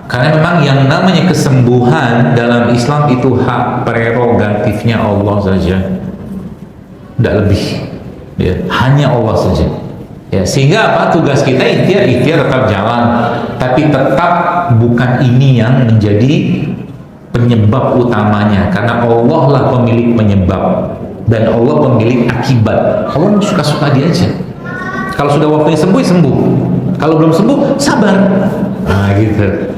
Karena memang yang namanya kesembuhan dalam Islam itu hak prerogatifnya Allah saja, tidak lebih, ya, hanya Allah saja. Ya, sehingga apa? Tugas kita ikhtiar tetap jalan, tapi tetap bukan ini yang menjadi penyebab utamanya, karena Allah lah pemilik penyebab dan Allah pemilik akibat. Allah suka-suka dia aja. Kalau sudah waktunya sembuh, sembuh. Kalau belum sembuh, sabar. Nah, gitu.